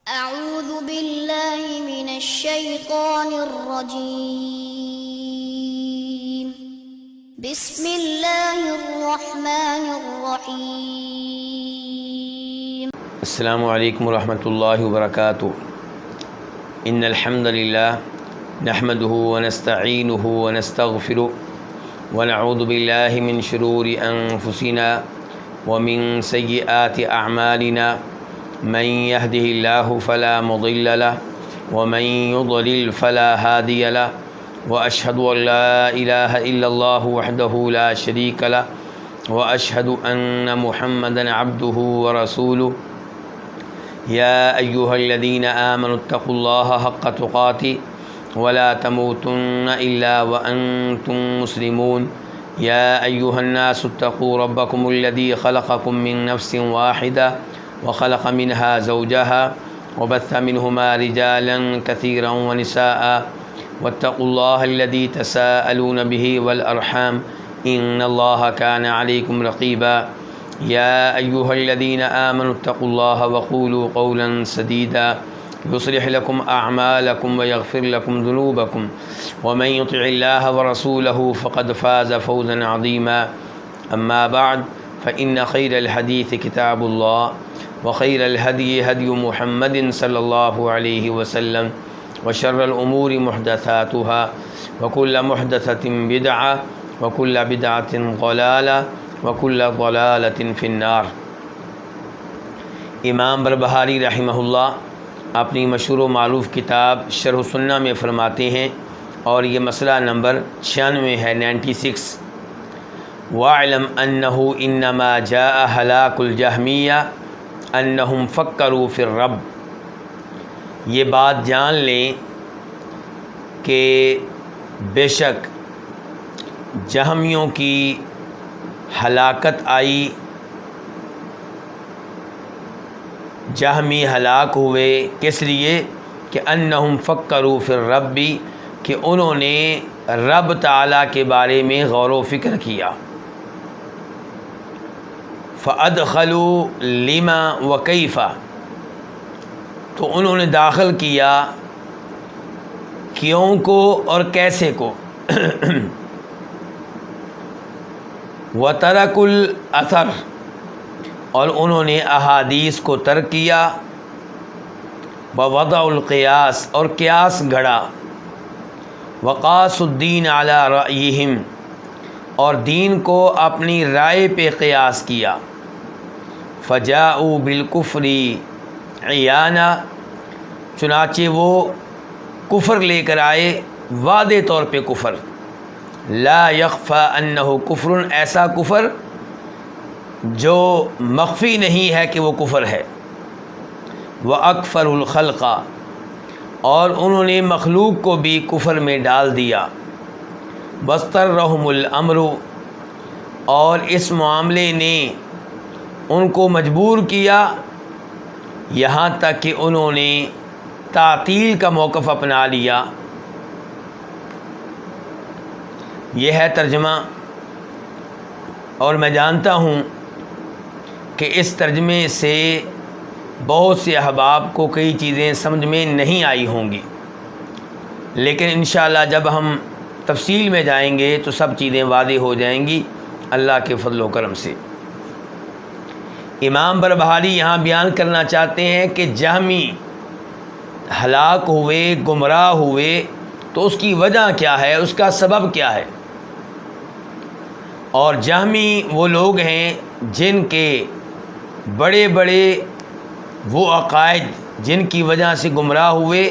أعوذ بالله من الشيطان الرجيم بسم الله الرحمن الرحيم السلام علیکم ورحمۃ اللہ وبرکاتہ۔ ان الحمد للہ نحمده ونستعینه ونستغفره ونعوذ باللہ من شرور انفسنا ومن سیئات اعمالنا من يهده الله فلا مضل له ومن يضلل فلا هادي له واشهد ان لا اله الا الله وحده لا شريك له واشهد ان محمدا عبده ورسوله يا ايها الذين آمنوا اتقوا الله حق تقاته ولا تموتن الا وانتم مسلمون يا ايها الناس اتقوا ربكم الذي خلقكم من نفس واحدة وخلق منها زوجها وبث منهما رجالا كثيرا ونساء واتقوا الله الذي تساءلون به والأرحام إن الله كان عليكم رقيبا يا أيها الذين آمنوا اتقوا الله وقولوا قولا سديدا يصلح لكم أعمالكم ويغفر لكم ذنوبكم ومن يطع الله ورسوله فقد فاز فوزا عظيما أما بعد فإن خير الحديث كتاب الله وخير الهدي هدي محمد صلى الله عليه وسلم وشر الأمور محدثاتها وكل محدثة بدعة وكل بدعة ضلالة وكل ضلالة في النار۔ امام بربہاری رحمہ اللہ اپنی مشہور و معروف کتاب شرح سنہ میں فرماتے ہیں، اور یہ مسئلہ نمبر 96 ہے، 96۔ وَاعْلَمْ أَنَّهُ إِنَّمَا جَاءَ هَلَاكُ الْجَهْمِيَّةِ أَنَّهُمْ فَكَّرُوا فِي الرَّبِّ۔ یہ بات جان لیں کہ بے شک جہمیوں کی ہلاکت آئی، جہمی ہلاک ہوئے کس لیے کہ انہم فکروا فی الرب، کہ انہوں نے رب تعالیٰ کے بارے میں غور و فکر کیا۔ فادخلوا لما وکیف، تو انہوں نے داخل کیا کیوں کو اور کیسے کو۔ وترکوا الاثر، اور انہوں نے احادیث کو ترک کیا۔ ووضعوا القیاس، اور قیاس گھڑا۔ وقاسوا الدین علی رأیہم، اور دین کو اپنی رائے پہ قیاس کیا۔ فجاءوا بالکفر عیانا، چنانچہ وہ کفر لے کر آئے، واضح طور پہ کفر۔ لا یخفی انہ کفر، ایسا کفر جو مخفی نہیں ہے کہ وہ کفر ہے۔ وَأَكْفَرُ الْخَلْقَ، اور انہوں نے مخلوق کو بھی کفر میں ڈال دیا۔ وَاسْتَرَّهُمُ الْأَمْرُ، اور اس معاملے نے ان کو مجبور کیا یہاں تک کہ انہوں نے تعطیل کا موقف اپنا لیا۔ یہ ہے ترجمہ، اور میں جانتا ہوں کہ اس ترجمے سے بہت سے احباب کو کئی چیزیں سمجھ میں نہیں آئی ہوں گی، لیکن انشاءاللہ جب ہم تفصیل میں جائیں گے تو سب چیزیں واضح ہو جائیں گی اللہ کے فضل و کرم سے۔ امام بربہاری یہاں بیان کرنا چاہتے ہیں کہ جہمی ہلاک ہوئے، گمراہ ہوئے، تو اس کی وجہ کیا ہے، اس کا سبب کیا ہے۔ اور جہمی وہ لوگ ہیں جن کے بڑے بڑے وہ عقائد جن کی وجہ سے گمراہ ہوئے،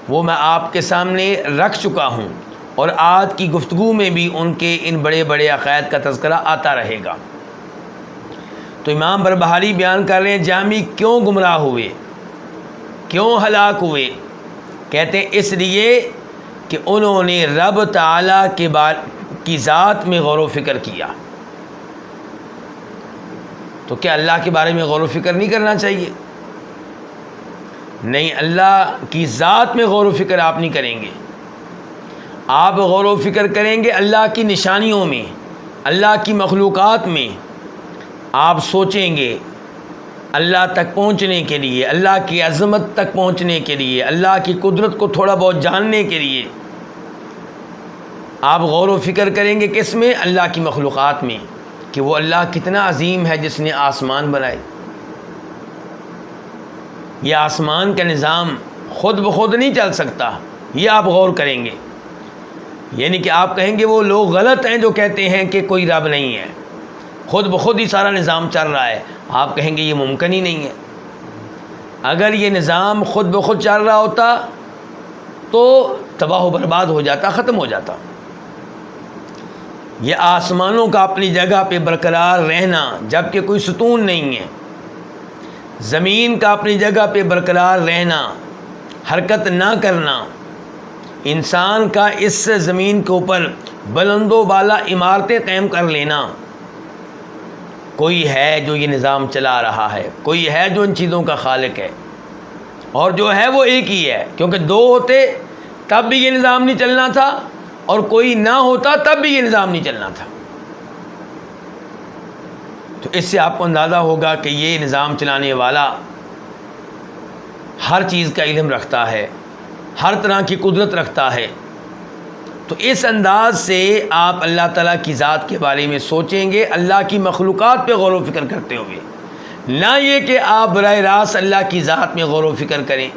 وہ میں آپ کے سامنے رکھ چکا ہوں، اور آج کی گفتگو میں بھی ان کے ان بڑے بڑے عقائد کا تذکرہ آتا رہے گا۔ تو امام بربہاری بیان کر رہے ہیں جہمی کیوں گمراہ ہوئے، کیوں ہلاک ہوئے۔ کہتے ہیں اس لیے کہ انہوں نے رب تعالیٰ کی ذات میں غور و فکر کیا۔ تو کیا اللہ کے بارے میں غور و فکر نہیں کرنا چاہیے؟ نہیں، اللہ کی ذات میں غور و فکر آپ نہیں کریں گے، آپ غور و فکر کریں گے اللہ کی نشانیوں میں، اللہ کی مخلوقات میں۔ آپ سوچیں گے اللہ تک پہنچنے کے لیے، اللہ کی عظمت تک پہنچنے کے لیے، اللہ کی قدرت کو تھوڑا بہت جاننے کے لیے آپ غور و فکر کریں گے کس میں؟ اللہ کی مخلوقات میں، کہ وہ اللہ کتنا عظیم ہے جس نے آسمان بنائے۔ یہ آسمان کا نظام خود بخود نہیں چل سکتا، یہ آپ غور کریں گے۔ یعنی کہ آپ کہیں گے وہ لوگ غلط ہیں جو کہتے ہیں کہ کوئی رب نہیں ہے، خود بخود ہی سارا نظام چل رہا ہے۔ آپ کہیں گے یہ ممکن ہی نہیں ہے۔ اگر یہ نظام خود بخود چل رہا ہوتا تو تباہ و برباد ہو جاتا، ختم ہو جاتا۔ یہ آسمانوں کا اپنی جگہ پہ برقرار رہنا جب کہ کوئی ستون نہیں ہے، زمین کا اپنی جگہ پہ برقرار رہنا، حرکت نہ کرنا، انسان کا اس زمین کے اوپر بلند و بالا عمارتیں قائم کر لینا، کوئی ہے جو یہ نظام چلا رہا ہے، کوئی ہے جو ان چیزوں کا خالق ہے، اور جو ہے وہ ایک ہی ہے، کیونکہ دو ہوتے تب بھی یہ نظام نہیں چلنا تھا، اور کوئی نہ ہوتا تب بھی یہ نظام نہیں چلنا تھا۔ تو اس سے آپ کو اندازہ ہوگا کہ یہ نظام چلانے والا ہر چیز کا علم رکھتا ہے، ہر طرح کی قدرت رکھتا ہے۔ تو اس انداز سے آپ اللہ تعالیٰ کی ذات کے بارے میں سوچیں گے، اللہ کی مخلوقات پہ غور و فکر کرتے ہوئے، نہ یہ کہ آپ براہ راست اللہ کی ذات میں غور و فکر کریں۔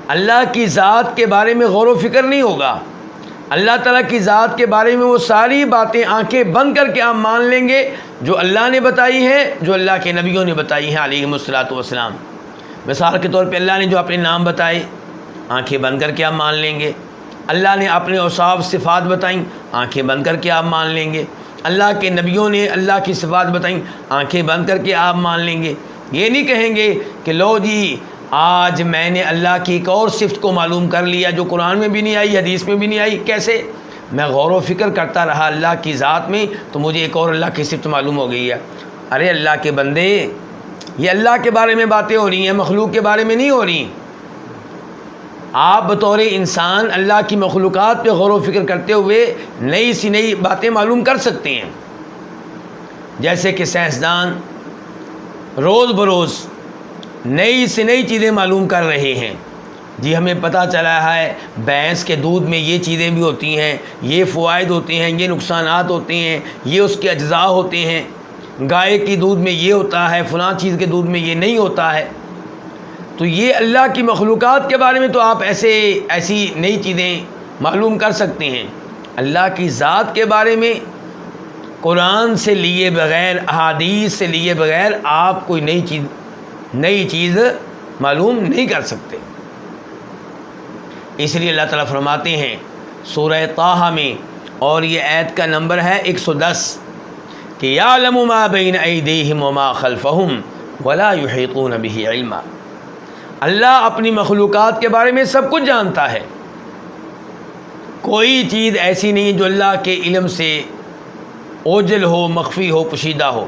اللہ کی ذات کے بارے میں غور و فکر نہیں ہوگا، اللہ تعالیٰ کی ذات کے بارے میں وہ ساری باتیں آنکھیں بند کر کے آپ مان لیں گے جو اللہ نے بتائی ہیں، جو اللہ کے نبیوں نے بتائی ہیں علیہم الصلاۃ والسلام۔ مثال کے طور پہ اللہ نے جو اپنے نام بتائے آنکھیں بند کر کے آپ مان لیں گے، اللہ نے اپنے اوصاف صفات بتائیں آنکھیں بند کر کے آپ مان لیں گے، اللہ کے نبیوں نے اللہ کی صفات بتائیں آنکھیں بند کر کے آپ مان لیں گے۔ یہ نہیں کہیں گے کہ لو جی آج میں نے اللہ کی ایک اور صفت کو معلوم کر لیا جو قرآن میں بھی نہیں آئی، حدیث میں بھی نہیں آئی۔ کیسے؟ میں غور و فکر کرتا رہا اللہ کی ذات میں تو مجھے ایک اور اللہ کی صفت معلوم ہو گئی ہے۔ ارے اللہ کے بندے، یہ اللہ کے بارے میں باتیں ہو رہی ہیں، مخلوق کے بارے میں نہیں ہو رہی۔ آپ بطور انسان اللہ کی مخلوقات پہ غور و فکر کرتے ہوئے نئی سی نئی باتیں معلوم کر سکتے ہیں، جیسے کہ سائنسدان روز بروز نئی سے نئی چیزیں معلوم کر رہے ہیں۔ جی ہمیں پتہ چلا ہے بھینس کے دودھ میں یہ چیزیں بھی ہوتی ہیں، یہ فوائد ہوتے ہیں، یہ نقصانات ہوتے ہیں، یہ اس کے اجزاء ہوتے ہیں، گائے کی دودھ میں یہ ہوتا ہے، فلاں چیز کے دودھ میں یہ نہیں ہوتا ہے۔ تو یہ اللہ کی مخلوقات کے بارے میں تو آپ ایسی نئی چیزیں معلوم کر سکتے ہیں۔ اللہ کی ذات کے بارے میں قرآن سے لیے بغیر، احادیث سے لیے بغیر آپ کوئی نئی چیز معلوم نہیں کر سکتے۔ اس لیے اللہ تعالیٰ فرماتے ہیں سورہ طٰہٰ میں، اور یہ آیت کا نمبر ہے 110، کہ یعلم ما بین ایدیہم وما خلفہم ولا یحیطون بہ علما۔ اللہ اپنی مخلوقات کے بارے میں سب کچھ جانتا ہے، کوئی چیز ایسی نہیں جو اللہ کے علم سے اوجل ہو، مخفی ہو، پوشیدہ ہو،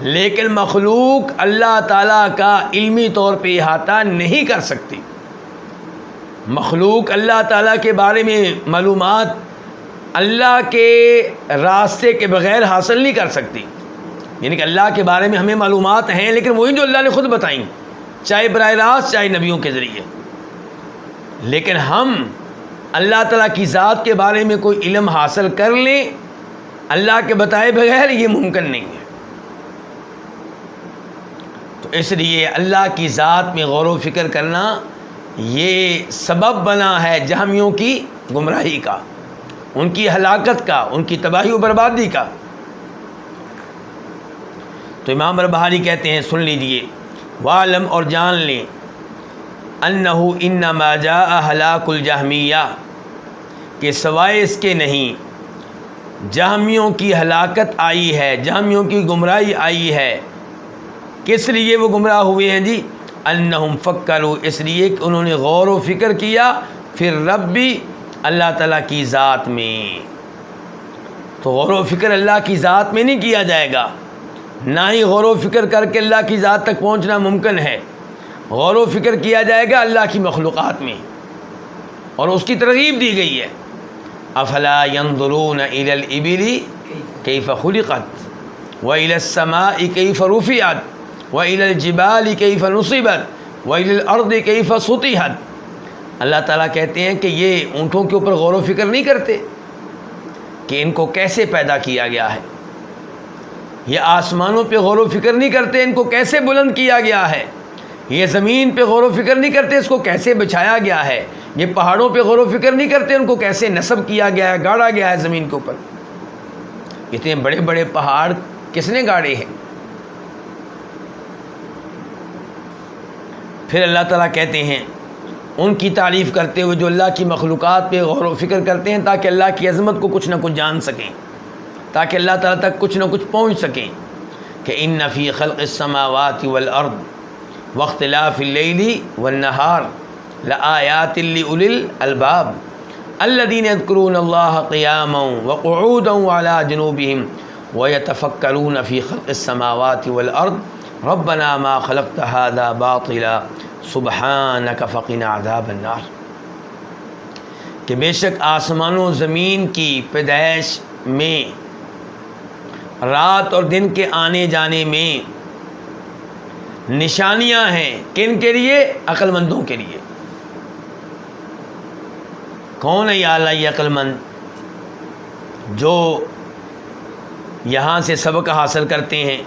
لیکن مخلوق اللہ تعالیٰ کا علمی طور پہ احاطہ نہیں کر سکتی۔ مخلوق اللہ تعالیٰ کے بارے میں معلومات اللہ کے راستے کے بغیر حاصل نہیں کر سکتی۔ یعنی کہ اللہ کے بارے میں ہمیں معلومات ہیں، لیکن وہی جو اللہ نے خود بتائیں، چاہے براہ راست چاہے نبیوں کے ذریعے، لیکن ہم اللہ تعالیٰ کی ذات کے بارے میں کوئی علم حاصل کر لیں اللہ کے بتائے بغیر، یہ ممکن نہیں ہے۔ تو اس لیے اللہ کی ذات میں غور و فکر کرنا یہ سبب بنا ہے جہمیوں کی گمراہی کا، ان کی ہلاکت کا، ان کی تباہی و بربادی کا۔ تو امام بربہاری کہتے ہیں، سن لیجئے، وعلم، اور جان لیں، انہ انما جاء ہلاک الجہمیہ، کہ سوائے اس کے نہیں جہمیوں کی ہلاکت آئی ہے، جہمیوں کی گمراہی آئی ہے۔ کس لیے وہ گمراہ ہوئے ہیں جی؟ انہم فکروا، اس لیے کہ انہوں نے غور و فکر کیا پھر ربی، اللہ تعالیٰ کی ذات میں۔ تو غور و فکر اللہ کی ذات میں نہیں کیا جائے گا، نہ ہی غور و فکر کر کے اللہ کی ذات تک پہنچنا ممکن ہے۔ غور و فکر کیا جائے گا اللہ کی مخلوقات میں، اور اس کی ترغیب دی گئی ہے۔ افلا ينظرون الى الابل کیف خلقت والى السماء کیف رفعت وَإِلَى الْجِبَالِ كَيْفَ نُصِبَتْ وَإِلَى الْأَرْضِ كَيْفَ سُطِحَتْ۔ اللہ تعالیٰ کہتے ہیں کہ یہ اونٹوں کے اوپر غور و فکر نہیں کرتے کہ ان کو کیسے پیدا کیا گیا ہے، یہ آسمانوں پہ غور و فکر نہیں کرتے ان کو کیسے بلند کیا گیا ہے، یہ زمین پہ غور و فکر نہیں کرتے اس کو کیسے بچھایا گیا ہے، یہ پہاڑوں پہ غور و فکر نہیں کرتے ان کو کیسے نصب کیا گیا ہے، گاڑا گیا ہے زمین کے اوپر۔ اتنے بڑے بڑے پہاڑ کس نے گاڑے ہیں؟ پھر اللہ تعالیٰ کہتے ہیں ان کی تعریف کرتے ہوئے جو اللہ کی مخلوقات پہ غور و فکر کرتے ہیں تاکہ اللہ کی عظمت کو کچھ نہ کچھ جان سکیں، تاکہ اللہ تعالیٰ تک کچھ نہ کچھ پہنچ سکیں، کہ ان فی خلق السماوات والارض واختلاف اللیل والنہار لآیات لأولی الالباب الذین یذکرون اللہ قیاما وقعودا وعلی جنوبہم ویتفکرون فی خلق السماوات والارض ربنا ما خلقت هذا باطلا سبحانک فقنا عذاب النار، کہ بے شک آسمان و زمین کی پیدائش میں، رات اور دن کے آنے جانے میں نشانیاں ہیں، کن کے لیے؟ عقل مندوں کے لیے۔ کون ہے یا اللہ یہ عقل مند جو یہاں سے سبق حاصل کرتے ہیں؟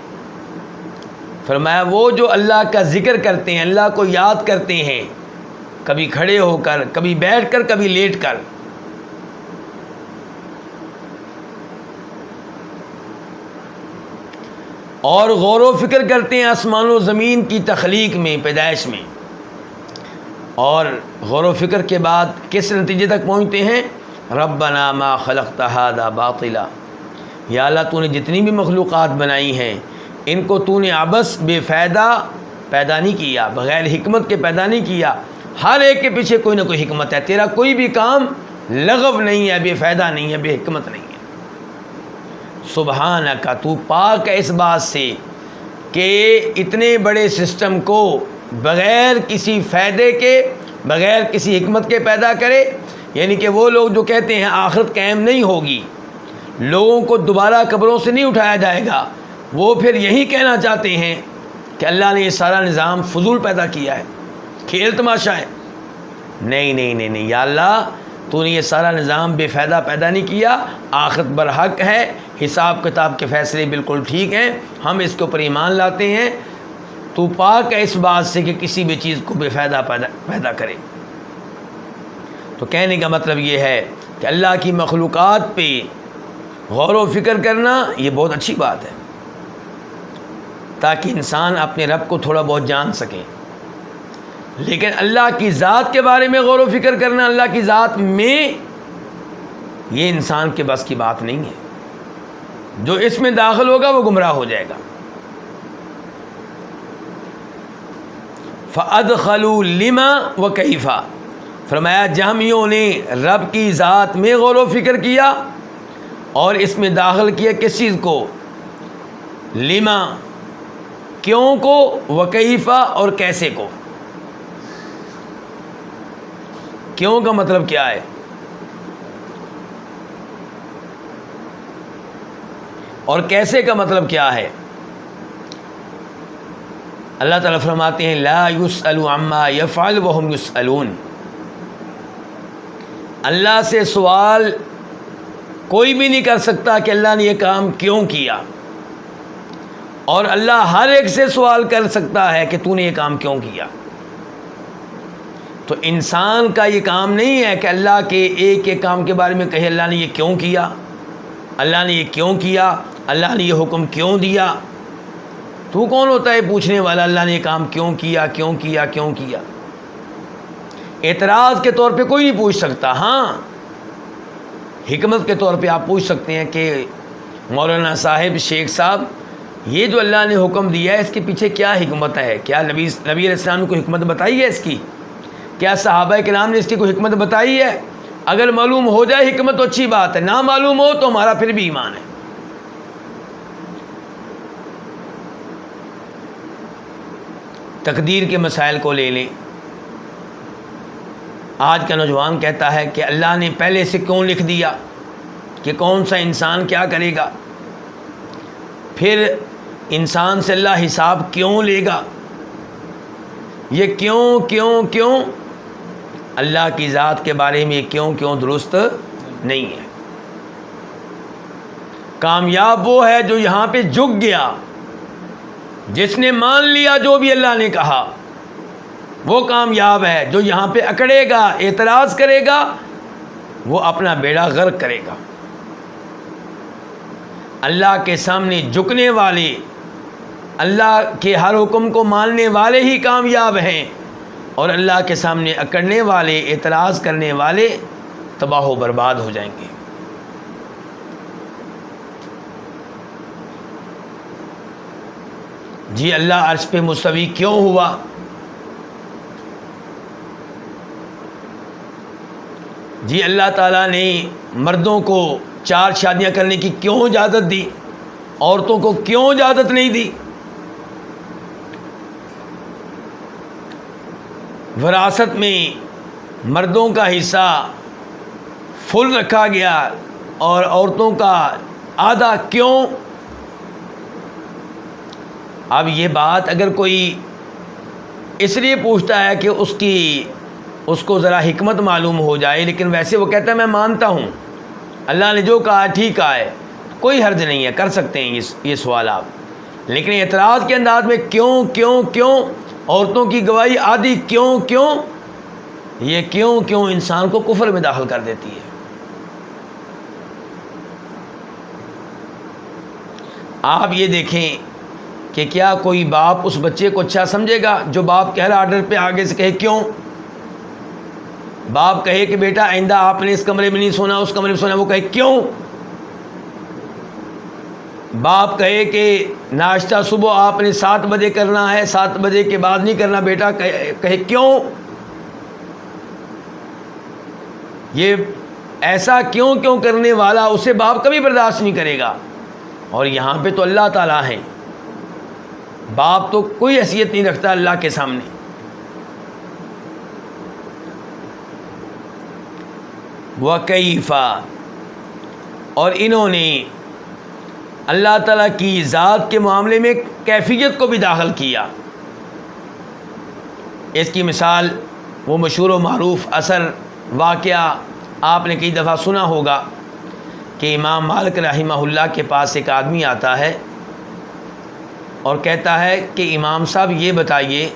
فرمایا وہ جو اللہ کا ذکر کرتے ہیں، اللہ کو یاد کرتے ہیں، کبھی کھڑے ہو کر، کبھی بیٹھ کر، کبھی لیٹ کر، اور غور و فکر کرتے ہیں آسمان و زمین کی تخلیق میں، پیدائش میں، اور غور و فکر کے بعد کس نتیجے تک پہنچتے ہیں؟ ربنا ما خلقت هذا باطلا، یا اللہ تو نے جتنی بھی مخلوقات بنائی ہیں ان کو تو نے عبث بے فائدہ پیدا نہیں کیا، بغیر حکمت کے پیدا نہیں کیا، ہر ایک کے پیچھے کوئی نہ کوئی حکمت ہے، تیرا کوئی بھی کام لغو نہیں ہے، بے فائدہ نہیں ہے، بے حکمت نہیں ہے۔ سبحانک، تو پاک ہے اس بات سے کہ اتنے بڑے سسٹم کو بغیر کسی فائدے کے، بغیر کسی حکمت کے پیدا کرے، یعنی کہ وہ لوگ جو کہتے ہیں آخرت قائم نہیں ہوگی، لوگوں کو دوبارہ قبروں سے نہیں اٹھایا جائے گا، وہ پھر یہی کہنا چاہتے ہیں کہ اللہ نے یہ سارا نظام فضول پیدا کیا ہے، کھیل تماشا ہے۔ نہیں نہیں نہیں نہیں، یا اللہ تو نے یہ سارا نظام بے فائدہ پیدا نہیں کیا، آخرت برحق ہے، حساب کتاب کے فیصلے بالکل ٹھیک ہیں، ہم اس کے اوپر ایمان لاتے ہیں، تو پاک ہے اس بات سے کہ کسی بھی چیز کو بے فائدہ پیدا کرے۔ تو کہنے کا مطلب یہ ہے کہ اللہ کی مخلوقات پہ غور و فکر کرنا یہ بہت اچھی بات ہے، تاکہ انسان اپنے رب کو تھوڑا بہت جان سکے، لیکن اللہ کی ذات کے بارے میں غور و فکر کرنا، اللہ کی ذات میں، یہ انسان کے بس کی بات نہیں ہے، جو اس میں داخل ہوگا وہ گمراہ ہو جائے گا۔ فَأَدْخَلُوا لِمَا وَكَيْفَ، فرمایا جہمیوں نے رب کی ذات میں غور و فکر کیا اور اس میں داخل کیا کس چیز کو؟ لما، کیوں کو، وکیفہ، اور کیسے کو۔ کیوں کا مطلب کیا ہے اور کیسے کا مطلب کیا ہے؟ اللہ تعالیٰ فرماتے ہیں لا یسأل عما یفعل وہم یسألون، اللہ سے سوال کوئی بھی نہیں کر سکتا کہ اللہ نے یہ کام کیوں کیا، اور اللہ ہر ایک سے سوال کر سکتا ہے کہ تو نے یہ کام کیوں کیا۔ تو انسان کا یہ کام نہیں ہے کہ اللہ کے ایک ایک کام کے بارے میں کہے اللہ نے یہ کیوں کیا، اللہ نے یہ کیوں کیا، اللہ نے یہ حکم کیوں دیا۔ تو کون ہوتا ہے پوچھنے والا اللہ نے یہ کام کیوں کیا، کیوں کیا، کیوں کیا؟ اعتراض کے طور پہ کوئی نہیں پوچھ سکتا، ہاں حکمت کے طور پہ آپ پوچھ سکتے ہیں کہ مولانا صاحب، شیخ صاحب، یہ جو اللہ نے حکم دیا ہے اس کے پیچھے کیا حکمت ہے؟ کیا نبی علیہ السلام نے کوئی حکمت بتائی ہے اس کی؟ کیا صحابہ کرام نے اس کی کوئی حکمت بتائی ہے؟ اگر معلوم ہو جائے حکمت تو اچھی بات ہے، نہ معلوم ہو تو ہمارا پھر بھی ایمان ہے۔ تقدیر کے مسائل کو لے لیں، آج کا نوجوان کہتا ہے کہ اللہ نے پہلے سے کیوں لکھ دیا کہ کون سا انسان کیا کرے گا، پھر انسان سے اللہ حساب کیوں لے گا؟ یہ کیوں اللہ کی ذات کے بارے میں کیوں درست نہیں ہے۔ کامیاب وہ ہے جو یہاں پہ جھک گیا، جس نے مان لیا جو بھی اللہ نے کہا، وہ کامیاب ہے۔ جو یہاں پہ اکڑے گا، اعتراض کرے گا، وہ اپنا بیڑا غرق کرے گا۔ اللہ کے سامنے جھکنے والے، اللہ کے ہر حکم کو ماننے والے ہی کامیاب ہیں، اور اللہ کے سامنے اکڑنے والے، اعتراض کرنے والے تباہ و برباد ہو جائیں گے۔ جی اللہ عرش پہ مستوی کیوں ہوا؟ جی اللہ تعالیٰ نے مردوں کو 4 شادیاں کرنے کی کیوں اجازت دی، عورتوں کو کیوں اجازت نہیں دی؟ وراثت میں مردوں کا حصہ فل رکھا گیا اور عورتوں کا آدھا کیوں؟ اب یہ بات اگر کوئی اس لیے پوچھتا ہے کہ اس کو ذرا حکمت معلوم ہو جائے، لیکن ویسے وہ کہتا ہے میں مانتا ہوں اللہ نے جو کہا ٹھیک ہے، کوئی حرج نہیں ہے، کر سکتے ہیں یہ سوال آپ۔ لیکن اعتراض کے انداز میں کیوں عورتوں کی گواہی آدھی کیوں، یہ کیوں انسان کو کفر میں داخل کر دیتی ہے۔ آپ یہ دیکھیں کہ کیا کوئی باپ اس بچے کو اچھا سمجھے گا جو باپ کہہ رہا آرڈر پہ آگے سے کہے کیوں؟ باپ کہے کہ بیٹا آئندہ آپ نے اس کمرے میں نہیں سونا، اس کمرے میں سونا، وہ کہے کیوں؟ باپ کہے کہ ناشتہ صبح آپ نے 7 بجے کرنا ہے، 7 بجے کے بعد نہیں کرنا، بیٹا کہے کیوں؟ یہ ایسا کیوں کرنے والا اسے باپ کبھی برداشت نہیں کرے گا۔ اور یہاں پہ تو اللہ تعالیٰ ہیں، باپ تو کوئی حیثیت نہیں رکھتا اللہ کے سامنے۔ وَكَيْفَ، اور انہوں نے اللہ تعالیٰ کی ذات کے معاملے میں کیفیت کو بھی داخل کیا۔ اس کی مثال وہ مشہور و معروف اثر واقعہ آپ نے کئی دفعہ سنا ہوگا کہ امام مالک رحمہ اللہ کے پاس ایک آدمی آتا ہے اور کہتا ہے کہ امام صاحب یہ بتائیے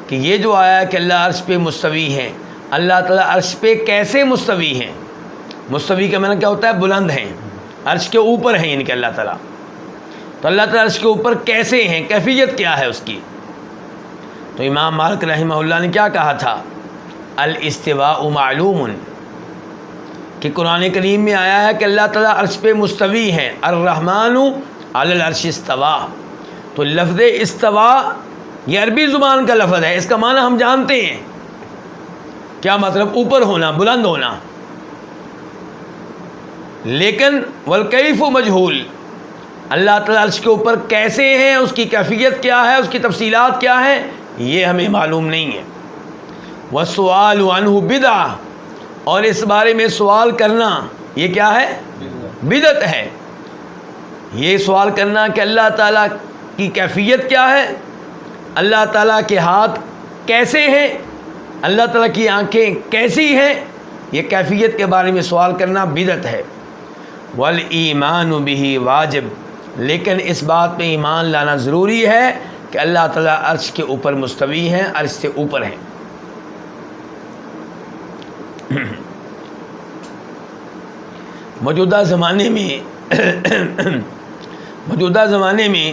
کہ یہ جو آیا کہ اللہ عرش پہ مستوی ہیں، اللہ تعالیٰ عرش پہ کیسے مستوی ہیں؟ مستوی کا معنی کیا ہوتا ہے؟ بلند ہیں، عرش کے اوپر ہیں یعنی کہ اللہ تعالیٰ۔ تو اللہ تعالیٰ عرش کے اوپر کیسے ہیں، کیفیت کیا ہے اس کی؟ تو امام مالک رحمہ اللہ نے کیا کہا تھا؟ الاستواء معلوم، کہ قرآن کریم میں آیا ہے کہ اللہ تعالیٰ عرش پہ مستوی ہیں، الرحمن علی العرش استوا۔ تو لفظ استوا یہ عربی زبان کا لفظ ہے، اس کا معنی ہم جانتے ہیں، کیا مطلب؟ اوپر ہونا، بلند ہونا۔ لیکن والکیف مجہول، اللہ تعالیٰ عرش کے اوپر کیسے ہیں، اس کی کیفیت کیا ہے، اس کی تفصیلات کیا ہیں، یہ ہمیں معلوم نہیں ہے۔ والسؤال عنہ بدعہ، اور اس بارے میں سوال کرنا یہ کیا ہے؟ بدعت ہے۔ یہ سوال کرنا کہ اللہ تعالیٰ کی کیفیت کیا ہے، اللہ تعالیٰ کے ہاتھ کیسے ہیں، اللہ تعالیٰ کی آنکھیں کیسی ہیں، یہ کیفیت کے بارے میں سوال کرنا بدعت ہے۔ والایمان بہ واجب، لیکن اس بات پہ ایمان لانا ضروری ہے کہ اللہ تعالیٰ عرش کے اوپر مستوی ہیں، عرش سے اوپر ہیں۔ موجودہ زمانے میں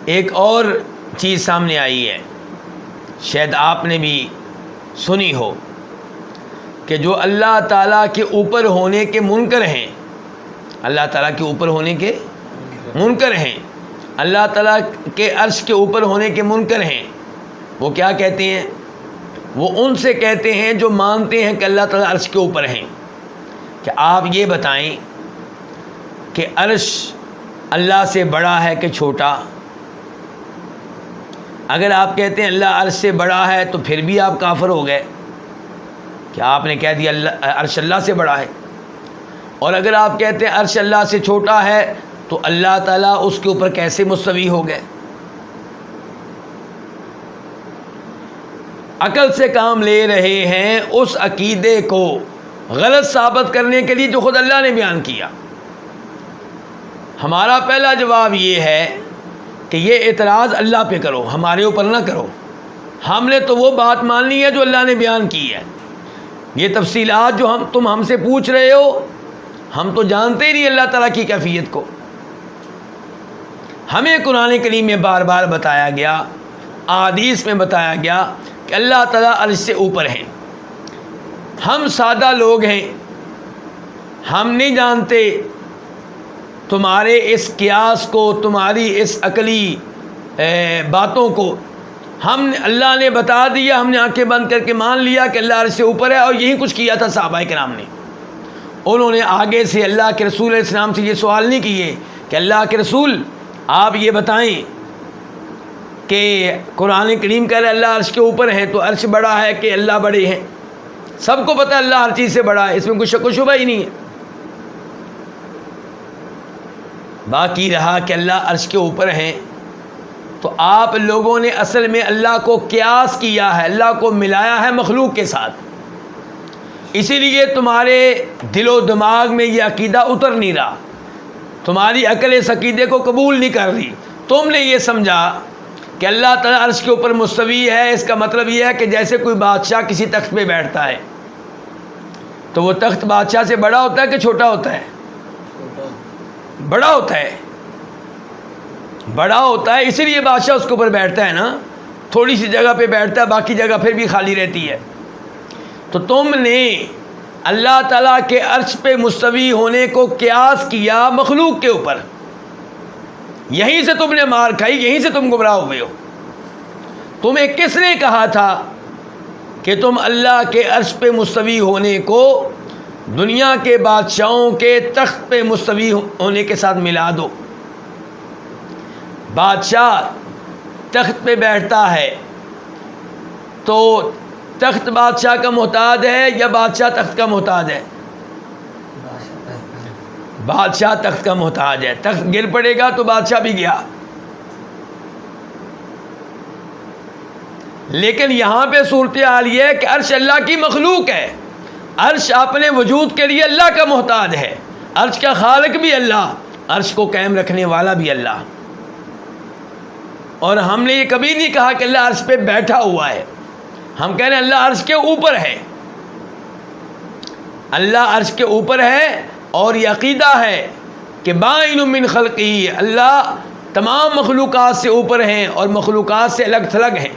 ایک اور چیز سامنے آئی ہے، شاید آپ نے بھی سنی ہو، کہ جو اللہ تعالیٰ کے اوپر ہونے کے منکر ہیں، اللہ تعالیٰ کے اوپر ہونے کے منکر ہیں، اللہ تعالیٰ کے عرش کے اوپر ہونے کے منکر ہیں، وہ کیا کہتے ہیں؟ وہ ان سے کہتے ہیں جو مانتے ہیں کہ اللہ تعالیٰ عرش کے اوپر ہیں، کہ آپ یہ بتائیں کہ عرش اللہ سے بڑا ہے کہ چھوٹا؟ اگر آپ کہتے ہیں اللہ عرش سے بڑا ہے تو پھر بھی آپ کافر ہو گئے کہ آپ نے کہہ دیا عرش اللہ سے بڑا ہے، اور اگر آپ کہتے ہیں عرش اللہ سے چھوٹا ہے تو اللہ تعالیٰ اس کے اوپر کیسے مستوی ہو گئے؟ عقل سے کام لے رہے ہیں اس عقیدے کو غلط ثابت کرنے کے لیے جو خود اللہ نے بیان کیا۔ ہمارا پہلا جواب یہ ہے کہ یہ اعتراض اللہ پہ کرو، ہمارے اوپر نہ کرو۔ ہم نے تو وہ بات ماننی ہے جو اللہ نے بیان کی ہے۔ یہ تفصیلات جو تم ہم سے پوچھ رہے ہو، ہم تو جانتے ہی نہیں اللہ تعالیٰ کی کیفیت کو۔ ہمیں قرآن کریم میں بار بار بتایا گیا، احادیث میں بتایا گیا کہ اللہ تعالیٰ عرش سے اوپر ہیں۔ ہم سادہ لوگ ہیں، ہم نہیں جانتے تمہارے اس قیاس کو، تمہاری اس عقلی باتوں کو۔ اللہ نے بتا دیا، ہم نے آنکھیں بند کر کے مان لیا کہ اللہ عرش سے اوپر ہے، اور یہی کچھ کیا تھا صحابہ کرام نے۔ انہوں نے آگے سے اللہ کے رسول علیہ السلام سے یہ سوال نہیں کیے کہ اللہ کے رسول آپ یہ بتائیں کہ قرآن کریم کہہ رہے اللہ عرش کے اوپر ہے، تو عرش بڑا ہے کہ اللہ بڑے ہیں؟ سب کو پتہ ہے اللہ ہر چیز سے بڑا ہے، اس میں کوئی شک و شبہ ہی نہیں ہے۔ باقی رہا کہ اللہ عرش کے اوپر ہیں، تو آپ لوگوں نے اصل میں اللہ کو قیاس کیا ہے، اللہ کو ملایا ہے مخلوق کے ساتھ۔ اسی لیے تمہارے دل و دماغ میں یہ عقیدہ اتر نہیں رہا، تمہاری عقل اس عقیدے کو قبول نہیں کر رہی۔ تم نے یہ سمجھا کہ اللہ تعالیٰ عرش کے اوپر مستوی ہے، اس کا مطلب یہ ہے کہ جیسے کوئی بادشاہ کسی تخت پہ بیٹھتا ہے، تو وہ تخت بادشاہ سے بڑا ہوتا ہے کہ چھوٹا ہوتا ہے؟ بڑا ہوتا ہے، بڑا ہوتا ہے، اسی لیے بادشاہ اس کے اوپر بیٹھتا ہے نا۔ تھوڑی سی جگہ پہ بیٹھتا ہے، باقی جگہ پھر بھی خالی رہتی ہے۔ تو تم نے اللہ تعالیٰ کے عرش پہ مستوی ہونے کو قیاس کیا مخلوق کے اوپر، یہیں سے تم نے مار کھائی، یہیں سے تم گمراہ ہوئے ہو۔ تمہیں کس نے کہا تھا کہ تم اللہ کے عرش پہ مستوی ہونے کو دنیا کے بادشاہوں کے تخت پہ مستوی ہونے کے ساتھ ملا دو؟ بادشاہ تخت پہ بیٹھتا ہے تو تخت بادشاہ کا محتاج ہے یا بادشاہ تخت کا محتاج ہے؟ بادشاہ تخت کا محتاج ہے۔ تخت گر پڑے گا تو بادشاہ بھی گیا۔ لیکن یہاں پہ صورتحال یہ ہے کہ عرش اللہ کی مخلوق ہے، عرش اپنے وجود کے لیے اللہ کا محتاج ہے، عرش کا خالق بھی اللہ، عرش کو قائم رکھنے والا بھی اللہ۔ اور ہم نے یہ کبھی نہیں کہا کہ اللہ عرش پہ بیٹھا ہوا ہے، ہم کہہ رہے ہیں اللہ عرش کے اوپر ہے، اللہ عرش کے اوپر ہے، اور یہ عقیدہ ہے کہ بائن من خلقہ، اللہ تمام مخلوقات سے اوپر ہیں اور مخلوقات سے الگ تھلگ ہیں۔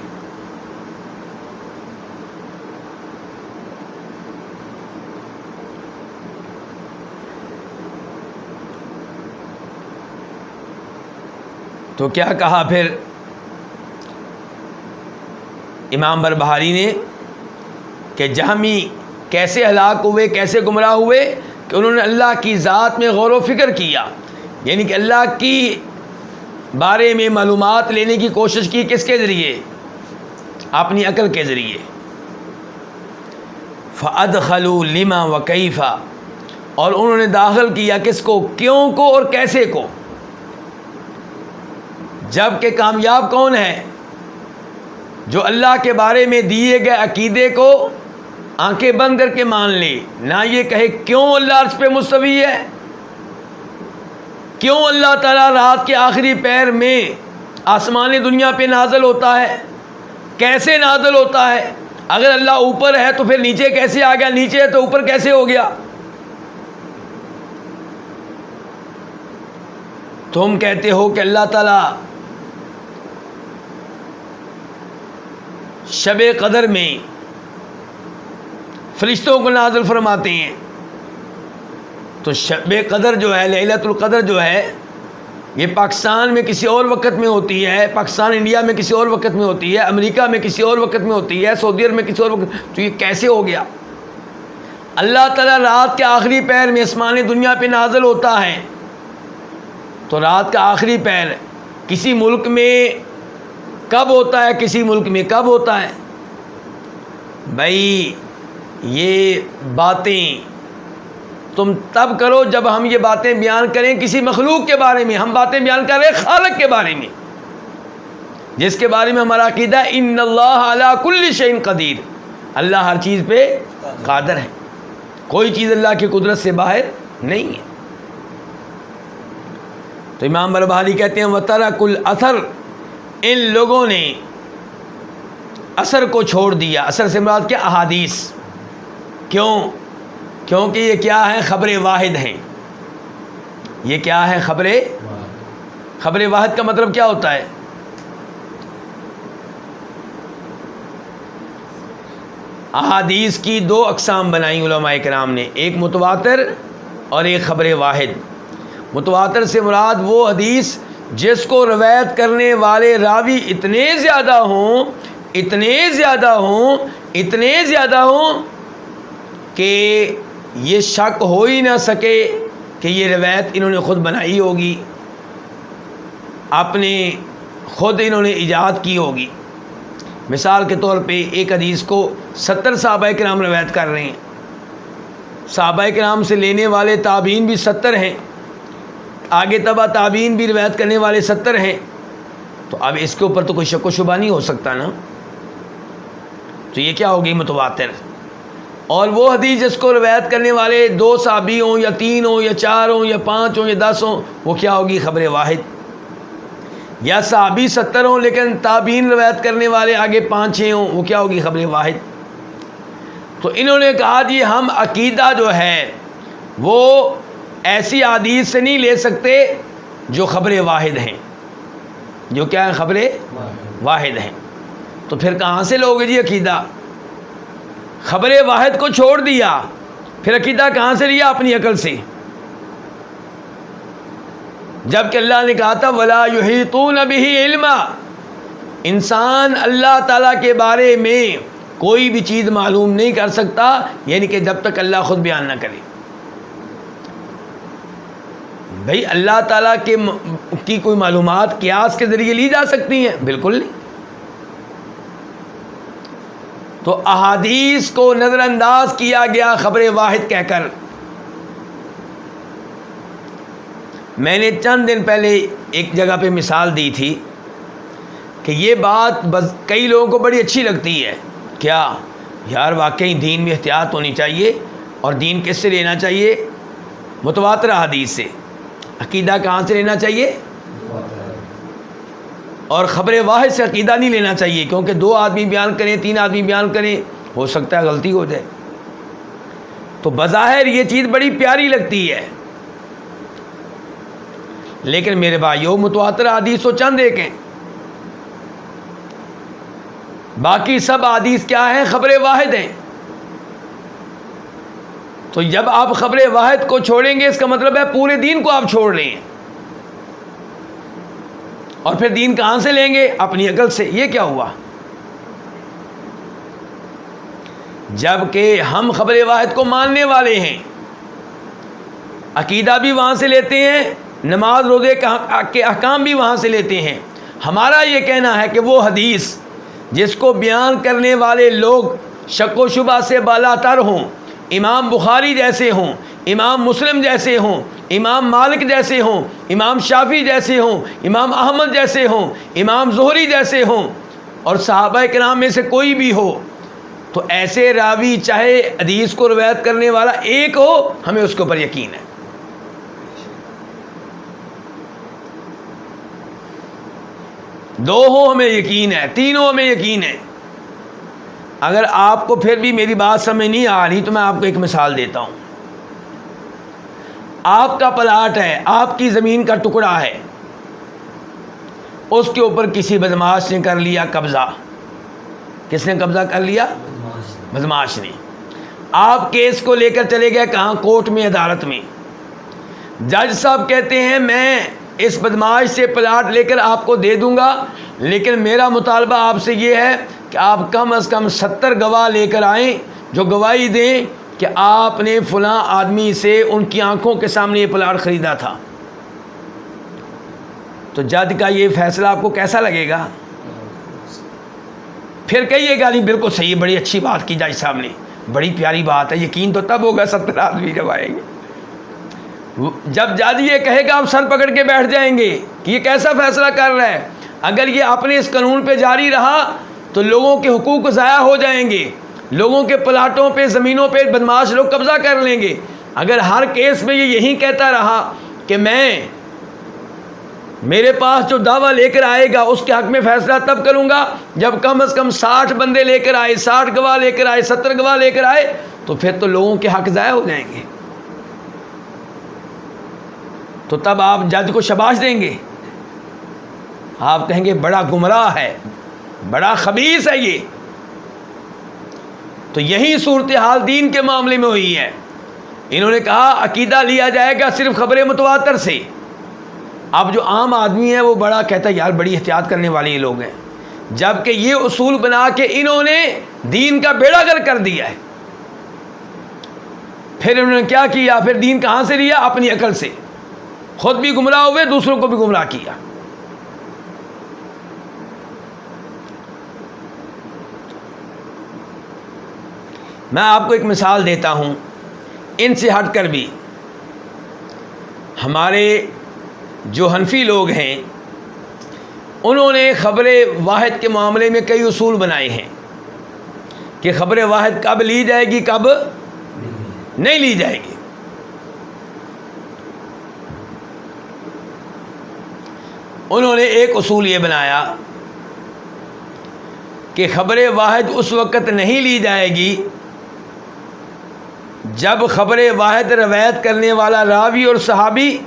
تو کیا کہا پھر امام بربہاری نے کہ جہمی کیسے ہلاک ہوئے، کیسے گمراہ ہوئے؟ کہ انہوں نے اللہ کی ذات میں غور و فکر کیا، یعنی کہ اللہ کی بارے میں معلومات لینے کی کوشش کی۔ کس کے ذریعے؟ اپنی عقل کے ذریعے۔ فَأَدْخَلُوا لِمَا وَكَيْفَ، اور انہوں نے داخل کیا کس کو؟ کیوں کو اور کیسے کو۔ جبکہ کامیاب کون ہے؟ جو اللہ کے بارے میں دیے گئے عقیدے کو آنکھیں بند کر کے مان لے، نہ یہ کہے کیوں اللہ عرش پہ مستوی ہے، کیوں اللہ تعالیٰ رات کے آخری پہر میں آسمان دنیا پہ نازل ہوتا ہے، کیسے نازل ہوتا ہے؟ اگر اللہ اوپر ہے تو پھر نیچے کیسے آ گیا، نیچے ہے تو اوپر کیسے ہو گیا؟ تم کہتے ہو کہ اللہ تعالیٰ شب قدر میں فرشتوں کو نازل فرماتے ہیں، تو شب قدر جو ہے، لیلۃ القدر جو ہے، یہ پاکستان میں کسی اور وقت میں ہوتی ہے، پاکستان انڈیا میں کسی اور وقت میں ہوتی ہے، امریکہ میں کسی اور وقت میں ہوتی ہے، سعودی عرب میں کسی اور وقت، تو یہ کیسے ہو گیا؟ اللہ تعالیٰ رات کے آخری پہر میں آسمان دنیا پہ نازل ہوتا ہے، تو رات کا آخری پہر کسی ملک میں کب ہوتا ہے، کسی ملک میں کب ہوتا ہے؟ بھائی یہ باتیں تم تب کرو جب ہم یہ باتیں بیان کریں کسی مخلوق کے بارے میں. ہم باتیں بیان کر رہے خالق کے بارے میں، جس کے بارے میں ہمارا عقیدہ ہے ان اللہ علی کل شیء قدیر، اللہ ہر چیز پہ قادر ہے، کوئی چیز اللہ کی قدرت سے باہر نہیں ہے. تو امام بربہاری کہتے ہیں وَتَرَكُ الْأَثَرَ، ان لوگوں نے اثر کو چھوڑ دیا. اثر سے مراد کیا؟ احادیث. کیوں؟ کیونکہ یہ کیا ہے؟ خبر واحد ہیں. یہ کیا ہے؟ خبر واحد کا مطلب کیا ہوتا ہے؟ احادیث کی دو اقسام بنائی علماء کرام نے، ایک متواتر اور ایک خبر واحد. متواتر سے مراد وہ حدیث جس کو روایت کرنے والے راوی اتنے زیادہ ہوں کہ یہ شک ہو ہی نہ سکے کہ یہ روایت انہوں نے خود بنائی ہوگی، اپنے خود انہوں نے ایجاد کی ہوگی. مثال کے طور پہ ایک حدیث کو 70 صحابہ کرام روایت کر رہے ہیں، صحابہ کرام سے لینے والے تابعین بھی 70 ہیں، آگے تبع تابعین بھی روایت کرنے والے 70 ہیں. تو اب اس کے اوپر تو کوئی شک و شبہ نہیں ہو سکتا نا. تو یہ کیا ہوگی؟ متواتر. اور وہ حدیث جس کو روایت کرنے والے 2 صحابی ہوں یا 3 ہوں یا 4 ہوں یا 5 ہوں یا 10 ہوں، وہ کیا ہوگی؟ خبر واحد. یا صحابی 70 ہوں لیکن تابعین روایت کرنے والے آگے 5-6 ہوں، وہ کیا ہوگی؟ خبر واحد. تو انہوں نے کہا جی ہم عقیدہ جو ہے وہ ایسی حدیث سے نہیں لے سکتے جو خبر واحد ہیں. جو کیا ہے؟ خبر واحد ہیں. تو پھر کہاں سے لوگے جی عقیدہ؟ خبر واحد کو چھوڑ دیا، پھر عقیدہ کہاں سے لیا؟ اپنی عقل سے. جب کہ اللہ نے کہا تھا وَلَا يُحِيطُونَ بِهِ عِلْمًا، انسان اللہ تعالیٰ کے بارے میں کوئی بھی چیز معلوم نہیں کر سکتا، یعنی کہ جب تک اللہ خود بیان نہ کرے. بھئی اللہ تعالیٰ کی کوئی معلومات قیاس کے ذریعے لی جا سکتی ہیں؟ بالکل نہیں. تو احادیث کو نظر انداز کیا گیا خبر واحد کہہ کر. میں نے چند دن پہلے ایک جگہ پہ مثال دی تھی کہ یہ بات کئی لوگوں کو بڑی اچھی لگتی ہے. کیا یار واقعی دین میں احتیاط ہونی چاہیے، اور دین کس سے لینا چاہیے؟ متواتر حدیث سے. عقیدہ کہاں سے لینا چاہیے؟ اور خبر واحد سے عقیدہ نہیں لینا چاہیے، کیونکہ 2 آدمی بیان کریں 3 آدمی بیان کریں، ہو سکتا ہے غلطی ہو جائے. تو بظاہر یہ چیز بڑی پیاری لگتی ہے، لیکن میرے بھائیو متواتر حدیث تو چند ایک ہیں، باقی سب حدیث کیا ہیں؟ خبر واحد ہیں. تو جب آپ خبر واحد کو چھوڑیں گے اس کا مطلب ہے پورے دین کو آپ چھوڑ لیں. اور پھر دین کہاں سے لیں گے؟ اپنی عقل سے. یہ کیا ہوا؟ جب کہ ہم خبر واحد کو ماننے والے ہیں، عقیدہ بھی وہاں سے لیتے ہیں، نماز روزے کے احکام بھی وہاں سے لیتے ہیں. ہمارا یہ کہنا ہے کہ وہ حدیث جس کو بیان کرنے والے لوگ شک و شبہ سے بالاتر ہوں، امام بخاری جیسے ہوں، امام مسلم جیسے ہوں، امام مالک جیسے ہوں، امام شافعی جیسے ہوں، امام احمد جیسے ہوں، امام زہری جیسے ہوں، اور صحابہ کرام میں سے کوئی بھی ہو، تو ایسے راوی چاہے حدیث کو روایت کرنے والا ایک ہو، ہمیں اس کے اوپر یقین ہے. دو ہوں ہمیں یقین ہے، تینوں ہمیں یقین ہے. اگر آپ کو پھر بھی میری بات سمجھ نہیں آ رہی تو میں آپ کو ایک مثال دیتا ہوں. آپ کا پلاٹ ہے، آپ کی زمین کا ٹکڑا ہے، اس کے اوپر کسی بدماش نے کر لیا قبضہ. کس نے قبضہ کر لیا؟ بدماش نے. آپ کیس کو لے کر چلے گئے کہاں؟ کورٹ میں، عدالت میں. جج صاحب کہتے ہیں میں اس بدماش سے پلاٹ لے کر آپ کو دے دوں گا، لیکن میرا مطالبہ آپ سے یہ ہے کہ آپ کم از کم 70 گواہ لے کر آئیں جو گواہی دیں کہ آپ نے فلاں آدمی سے ان کی آنکھوں کے سامنے یہ پلاٹ خریدا تھا. تو جج کا یہ فیصلہ آپ کو کیسا لگے گا؟ پھر کہیے گا نہیں بالکل صحیح، بڑی اچھی بات کی جج صاحب نے، بڑی پیاری بات ہے. یقین تو تب ہوگا 70 آدمی جب آئیں گے. جب جج یہ کہے گا آپ سر پکڑ کے بیٹھ جائیں گے کہ یہ کیسا فیصلہ کر رہا ہے. اگر یہ اپنے اس قانون پہ جاری رہا تو لوگوں کے حقوق ضائع ہو جائیں گے، لوگوں کے پلاٹوں پہ، زمینوں پہ بدماش لوگ قبضہ کر لیں گے. اگر ہر کیس میں یہ یہی کہتا رہا کہ میرے پاس جو دعویٰ لے کر آئے گا اس کے حق میں فیصلہ تب کروں گا جب کم از کم 60 بندے لے کر آئے، 60 گواہ لے کر آئے، 70 گواہ لے کر آئے، تو پھر تو لوگوں کے حق ضائع ہو جائیں گے. تو تب آپ جج کو شاباش دیں گے، آپ کہیں گے بڑا گمراہ ہے، بڑا خبیث ہے یہ. تو یہی صورتحال دین کے معاملے میں ہوئی ہے. انہوں نے کہا عقیدہ لیا جائے گا صرف خبر متواتر سے. اب جو عام آدمی ہے وہ بڑا کہتا ہے یار بڑی احتیاط کرنے والے یہ لوگ ہیں، جبکہ یہ اصول بنا کے انہوں نے دین کا بیڑا گرک کر دیا ہے. پھر انہوں نے کیا کیا؟ پھر دین کہاں سے لیا؟ اپنی عقل سے. خود بھی گمراہ ہوئے، دوسروں کو بھی گمراہ کیا. میں آپ کو ایک مثال دیتا ہوں ان سے ہٹ کر بھی. ہمارے جو حنفی لوگ ہیں انہوں نے خبر واحد کے معاملے میں کئی اصول بنائے ہیں کہ خبر واحد کب لی جائے گی، کب نہیں لی جائے گی. انہوں نے ایک اصول یہ بنایا کہ خبر واحد اس وقت نہیں لی جائے گی جب خبر واحد روایت کرنے والا راوی اور صحابی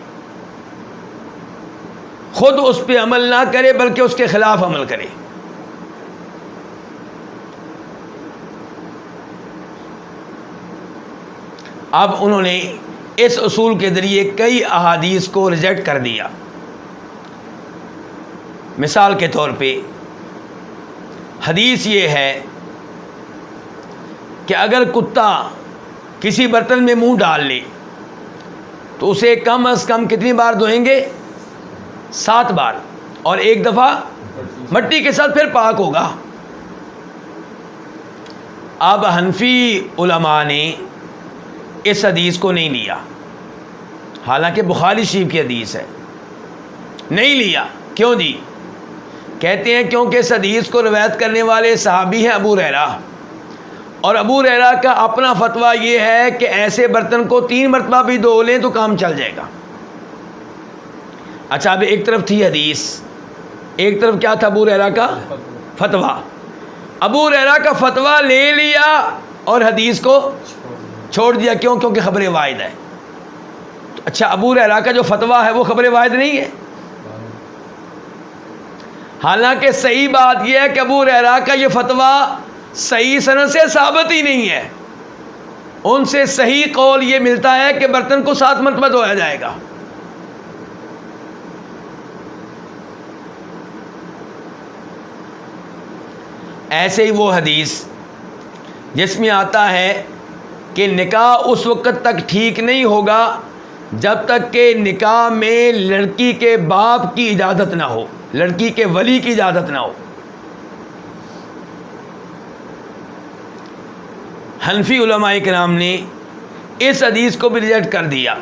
خود اس پہ عمل نہ کرے بلکہ اس کے خلاف عمل کرے. اب انہوں نے اس اصول کے ذریعے کئی احادیث کو ریجیکٹ کر دیا. مثال کے طور پہ حدیث یہ ہے کہ اگر کتا کسی برتن میں منہ ڈال لے تو اسے کم از کم کتنی بار دھوئیں گے؟ 7 بار، اور ایک دفعہ مٹی کے ساتھ پھر پاک ہوگا. اب حنفی علماء نے اس حدیث کو نہیں لیا، حالانکہ بخاری شریف کی حدیث ہے. نہیں لیا. کیوں جی؟ کہتے ہیں کیونکہ اس حدیث کو روایت کرنے والے صحابی ہیں ابو ہریرہ، اور ابو ہریرہ کا اپنا فتویٰ یہ ہے کہ ایسے برتن کو 3 مرتبہ بھی دھو لیں تو کام چل جائے گا. اچھا، اب ایک طرف تھی حدیث، ایک طرف کیا تھا؟ ابو ہریرہ کا فتویٰ. ابو ہریرہ کا فتویٰ لے لیا اور حدیث کو چھوڑ دیا. کیوں؟ کیونکہ خبر واحد ہے. اچھا، ابو ہریرہ کا جو فتویٰ ہے وہ خبر واحد نہیں ہے؟ حالانکہ صحیح بات یہ ہے کہ ابو ہریرہ کا یہ فتویٰ صحیح سند سے ثابت ہی نہیں ہے. ان سے صحیح قول یہ ملتا ہے کہ برتن کو 7 مرتبہ دھویا جائے گا. ایسے ہی وہ حدیث جس میں آتا ہے کہ نکاح اس وقت تک ٹھیک نہیں ہوگا جب تک کہ نکاح میں لڑکی کے باپ کی اجازت نہ ہو، لڑکی کے ولی کی اجازت نہ ہو. حنفی علماء کرام نے اس حدیث کو بھی ریجیکٹ کر دیا،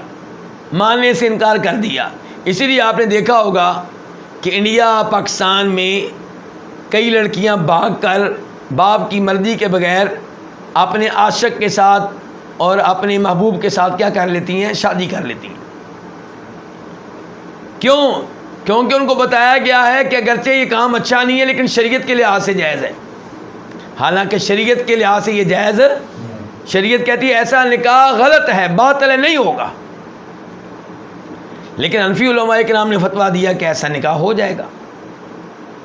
ماننے سے انکار کر دیا. اسی لیے آپ نے دیکھا ہوگا کہ انڈیا پاکستان میں کئی لڑکیاں بھاگ کر باپ کی مرضی کے بغیر اپنے عاشق کے ساتھ اور اپنے محبوب کے ساتھ کیا کر لیتی ہیں؟ شادی کر لیتی ہیں. کیوں؟ کیونکہ ان کو بتایا گیا ہے کہ اگرچہ یہ کام اچھا نہیں ہے لیکن شریعت کے لحاظ سے جائز ہے. حالانکہ شریعت کے لحاظ سے یہ جائز، شریعت کہتی ہے ایسا نکاح غلط ہے، باطل ہے، نہیں ہوگا. لیکن حنفی علماء کرام نے فتویٰ دیا کہ ایسا نکاح ہو جائے گا.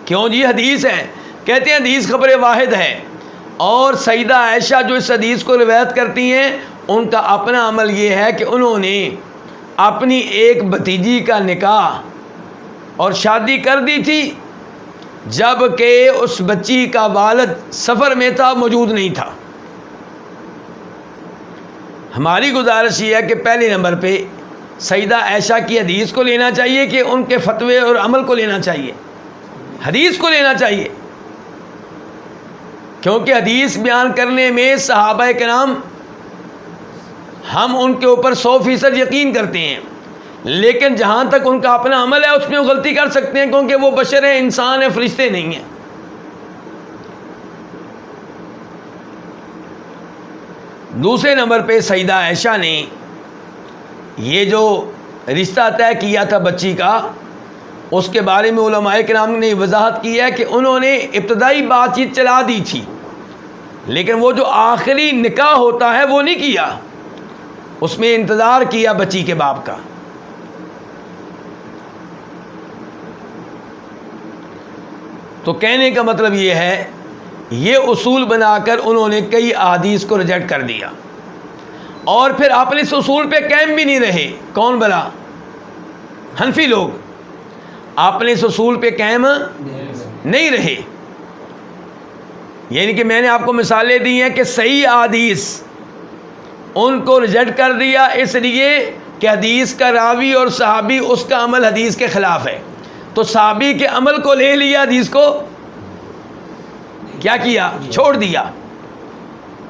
کیوں جی؟ حدیث ہے. کہتے ہیں حدیث خبر واحد ہے، اور سیدہ عائشہ جو اس حدیث کو روایت کرتی ہیں ان کا اپنا عمل یہ ہے کہ انہوں نے اپنی ایک بھتیجی کا نکاح اور شادی کر دی تھی جب کہ اس بچی کا والد سفر میں تھا، موجود نہیں تھا. ہماری گزارش یہ ہے کہ پہلے نمبر پہ سیدہ عائشہ کی حدیث کو لینا چاہیے کہ ان کے فتوے اور عمل کو لینا چاہیے؟ حدیث کو لینا چاہیے، کیونکہ حدیث بیان کرنے میں صحابہ کرام ہم ان کے اوپر 100% یقین کرتے ہیں. لیکن جہاں تک ان کا اپنا عمل ہے اس میں وہ غلطی کر سکتے ہیں، کیونکہ وہ بشر ہیں، انسان ہیں، فرشتے نہیں ہیں۔ دوسرے نمبر پہ سیدہ عائشہ نے یہ جو رشتہ طے کیا تھا بچی کا، اس کے بارے میں علماء کرام نے وضاحت کی ہے کہ انہوں نے ابتدائی بات چیت چلا دی تھی، لیکن وہ جو آخری نکاح ہوتا ہے وہ نہیں کیا، اس میں انتظار کیا بچی کے باپ کا۔ تو کہنے کا مطلب یہ ہے، یہ اصول بنا کر انہوں نے کئی احادیث کو ریجیکٹ کر دیا، اور پھر اپنے اس اصول پہ قائم بھی نہیں رہے۔ کون بلا؟ حنفی لوگ اپنے اس اصول پہ قائم نہیں رہے۔ یعنی کہ میں نے آپ کو مثالیں دی ہیں کہ صحیح احادیث ان کو ریجیکٹ کر دیا، اس لیے کہ حدیث کا راوی اور صحابی اس کا عمل حدیث کے خلاف ہے، تو صحابی کے عمل کو لے لیا، حدیث کو کیا کیا؟ چھوڑ دیا،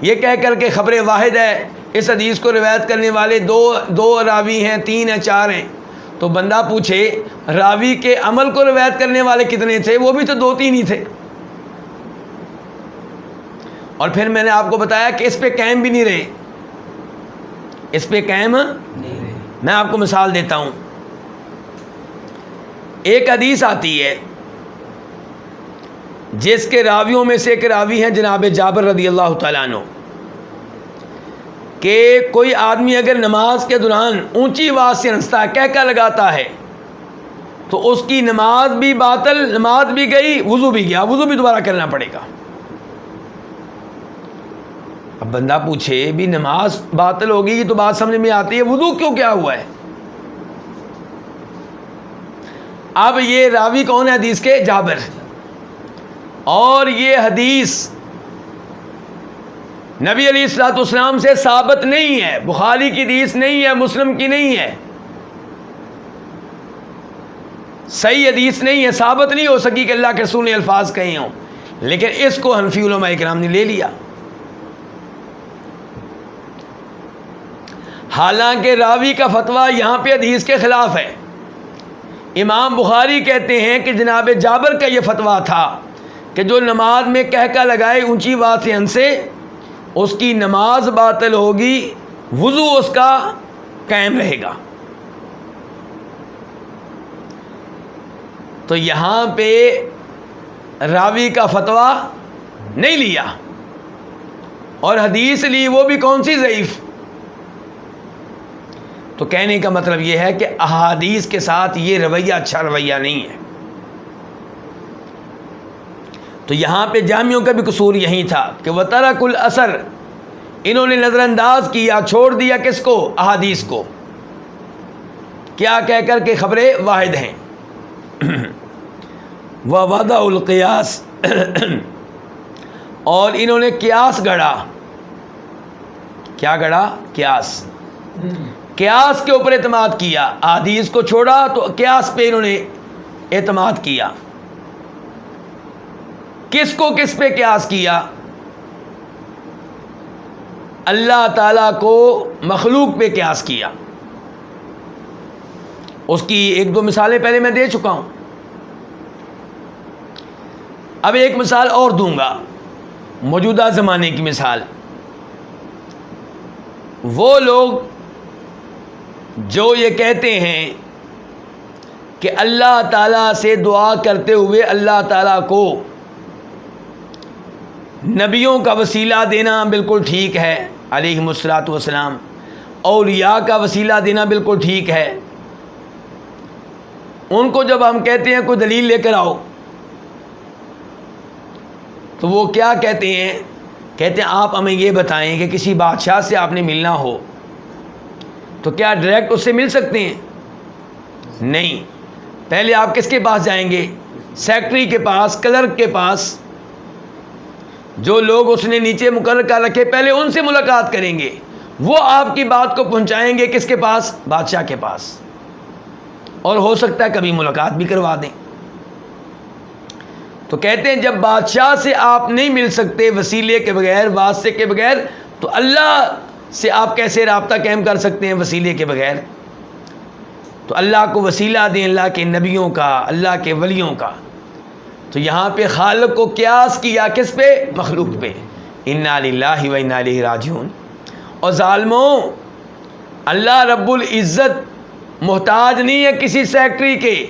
یہ کہہ کر کے خبر واحد ہے، اس حدیث کو روایت کرنے والے دو راوی ہیں، 3 ہیں، 4 ہیں۔ تو بندہ پوچھے راوی کے عمل کو روایت کرنے والے کتنے تھے؟ وہ بھی تو 2-3 ہی تھے۔ اور پھر میں نے آپ کو بتایا کہ اس پہ قائم بھی نہیں رہے، اس پہ قائم نہیں رہے۔ میں آپ کو مثال دیتا ہوں، ایک حدیث آتی ہے جس کے راویوں میں سے ایک راوی ہیں جناب جابر رضی اللہ تعالیٰ عنہ، کہ کوئی آدمی اگر نماز کے دوران اونچی آواز سے ہنستا ہے، کہکا لگاتا ہے، تو اس کی نماز بھی باطل، نماز بھی گئی، وضو بھی گیا، وضو بھی دوبارہ کرنا پڑے گا۔ اب بندہ پوچھے بھی نماز باطل ہوگی، یہ تو بات سمجھ میں آتی ہے، وضو کیوں کیا ہوا ہے؟ اب یہ راوی کون ہے حدیث کے؟ جابر، اور یہ حدیث نبی علیہ الصلوۃ والسلام سے ثابت نہیں ہے، بخاری کی حدیث نہیں ہے، مسلم کی نہیں ہے، صحیح حدیث نہیں ہے، ثابت نہیں ہو سکی کہ اللہ کے رسول نے الفاظ کہے ہوں، لیکن اس کو حنفی علماء کرام نے لے لیا، حالانکہ راوی کا فتویٰ یہاں پہ حدیث کے خلاف ہے۔ امام بخاری کہتے ہیں کہ جناب جابر کا یہ فتویٰ تھا کہ جو نماز میں کہکا لگائے، اونچی آواز سے ہنسے، اس کی نماز باطل ہوگی، وضو اس کا قائم رہے گا۔ تو یہاں پہ راوی کا فتویٰ نہیں لیا، اور حدیث لی، وہ بھی کون سی؟ ضعیف۔ تو کہنے کا مطلب یہ ہے کہ احادیث کے ساتھ یہ رویہ اچھا رویہ نہیں ہے۔ تو یہاں پہ جامعوں کا بھی قصور یہی تھا کہ وَتَرَكُ الْأَثَرَ، انہوں نے نظر انداز کیا، چھوڑ دیا کس کو؟ احادیث کو، کیا کہہ کر کے خبریں واحد ہیں۔ وَوَضَعُ الْقِيَاسَ، اور انہوں نے قیاس گڑھا۔ کیا گڑھا؟ قیاس، قیاس کے اوپر اعتماد کیا، احادیث کو چھوڑا تو قیاس پہ انہوں نے اعتماد کیا۔ کس کو کس پہ قیاس کیا؟ اللہ تعالیٰ کو مخلوق پہ قیاس کیا۔ اس کی 1-2 مثالیں پہلے میں دے چکا ہوں، اب ایک مثال اور دوں گا، موجودہ زمانے کی مثال۔ وہ لوگ جو یہ کہتے ہیں کہ اللہ تعالیٰ سے دعا کرتے ہوئے اللہ تعالیٰ کو نبیوں کا وسیلہ دینا بالکل ٹھیک ہے، علیہم الصلاۃ والسلام، اولیاء کا وسیلہ دینا بالکل ٹھیک ہے، ان کو جب ہم کہتے ہیں کوئی دلیل لے کر آؤ، تو وہ کیا کہتے ہیں؟ کہتے ہیں آپ ہمیں یہ بتائیں کہ کسی بادشاہ سے آپ نے ملنا ہو تو کیا ڈائریکٹ اس سے مل سکتے ہیں؟ نہیں، پہلے آپ کس کے پاس جائیں گے؟ سیکرٹری کے پاس، کلرک کے پاس، جو لوگ اس نے نیچے مقرر کر رکھے پہلے ان سے ملاقات کریں گے، وہ آپ کی بات کو پہنچائیں گے کس کے پاس؟ بادشاہ کے پاس، اور ہو سکتا ہے کبھی ملاقات بھی کروا دیں۔ تو کہتے ہیں جب بادشاہ سے آپ نہیں مل سکتے وسیلے کے بغیر، واسطے کے بغیر، تو اللہ سے آپ کیسے رابطہ قائم کر سکتے ہیں وسیلے کے بغیر؟ تو اللہ کو وسیلہ دیں اللہ کے نبیوں کا، اللہ کے ولیوں کا۔ تو یہاں پہ خالق کو قیاس کیا کس پہ؟ مخلوق پہ۔ انا للہ و انا الیہ راجعون۔ اور ظالموں، اللہ رب العزت محتاج نہیں ہے کسی سیکٹری کے،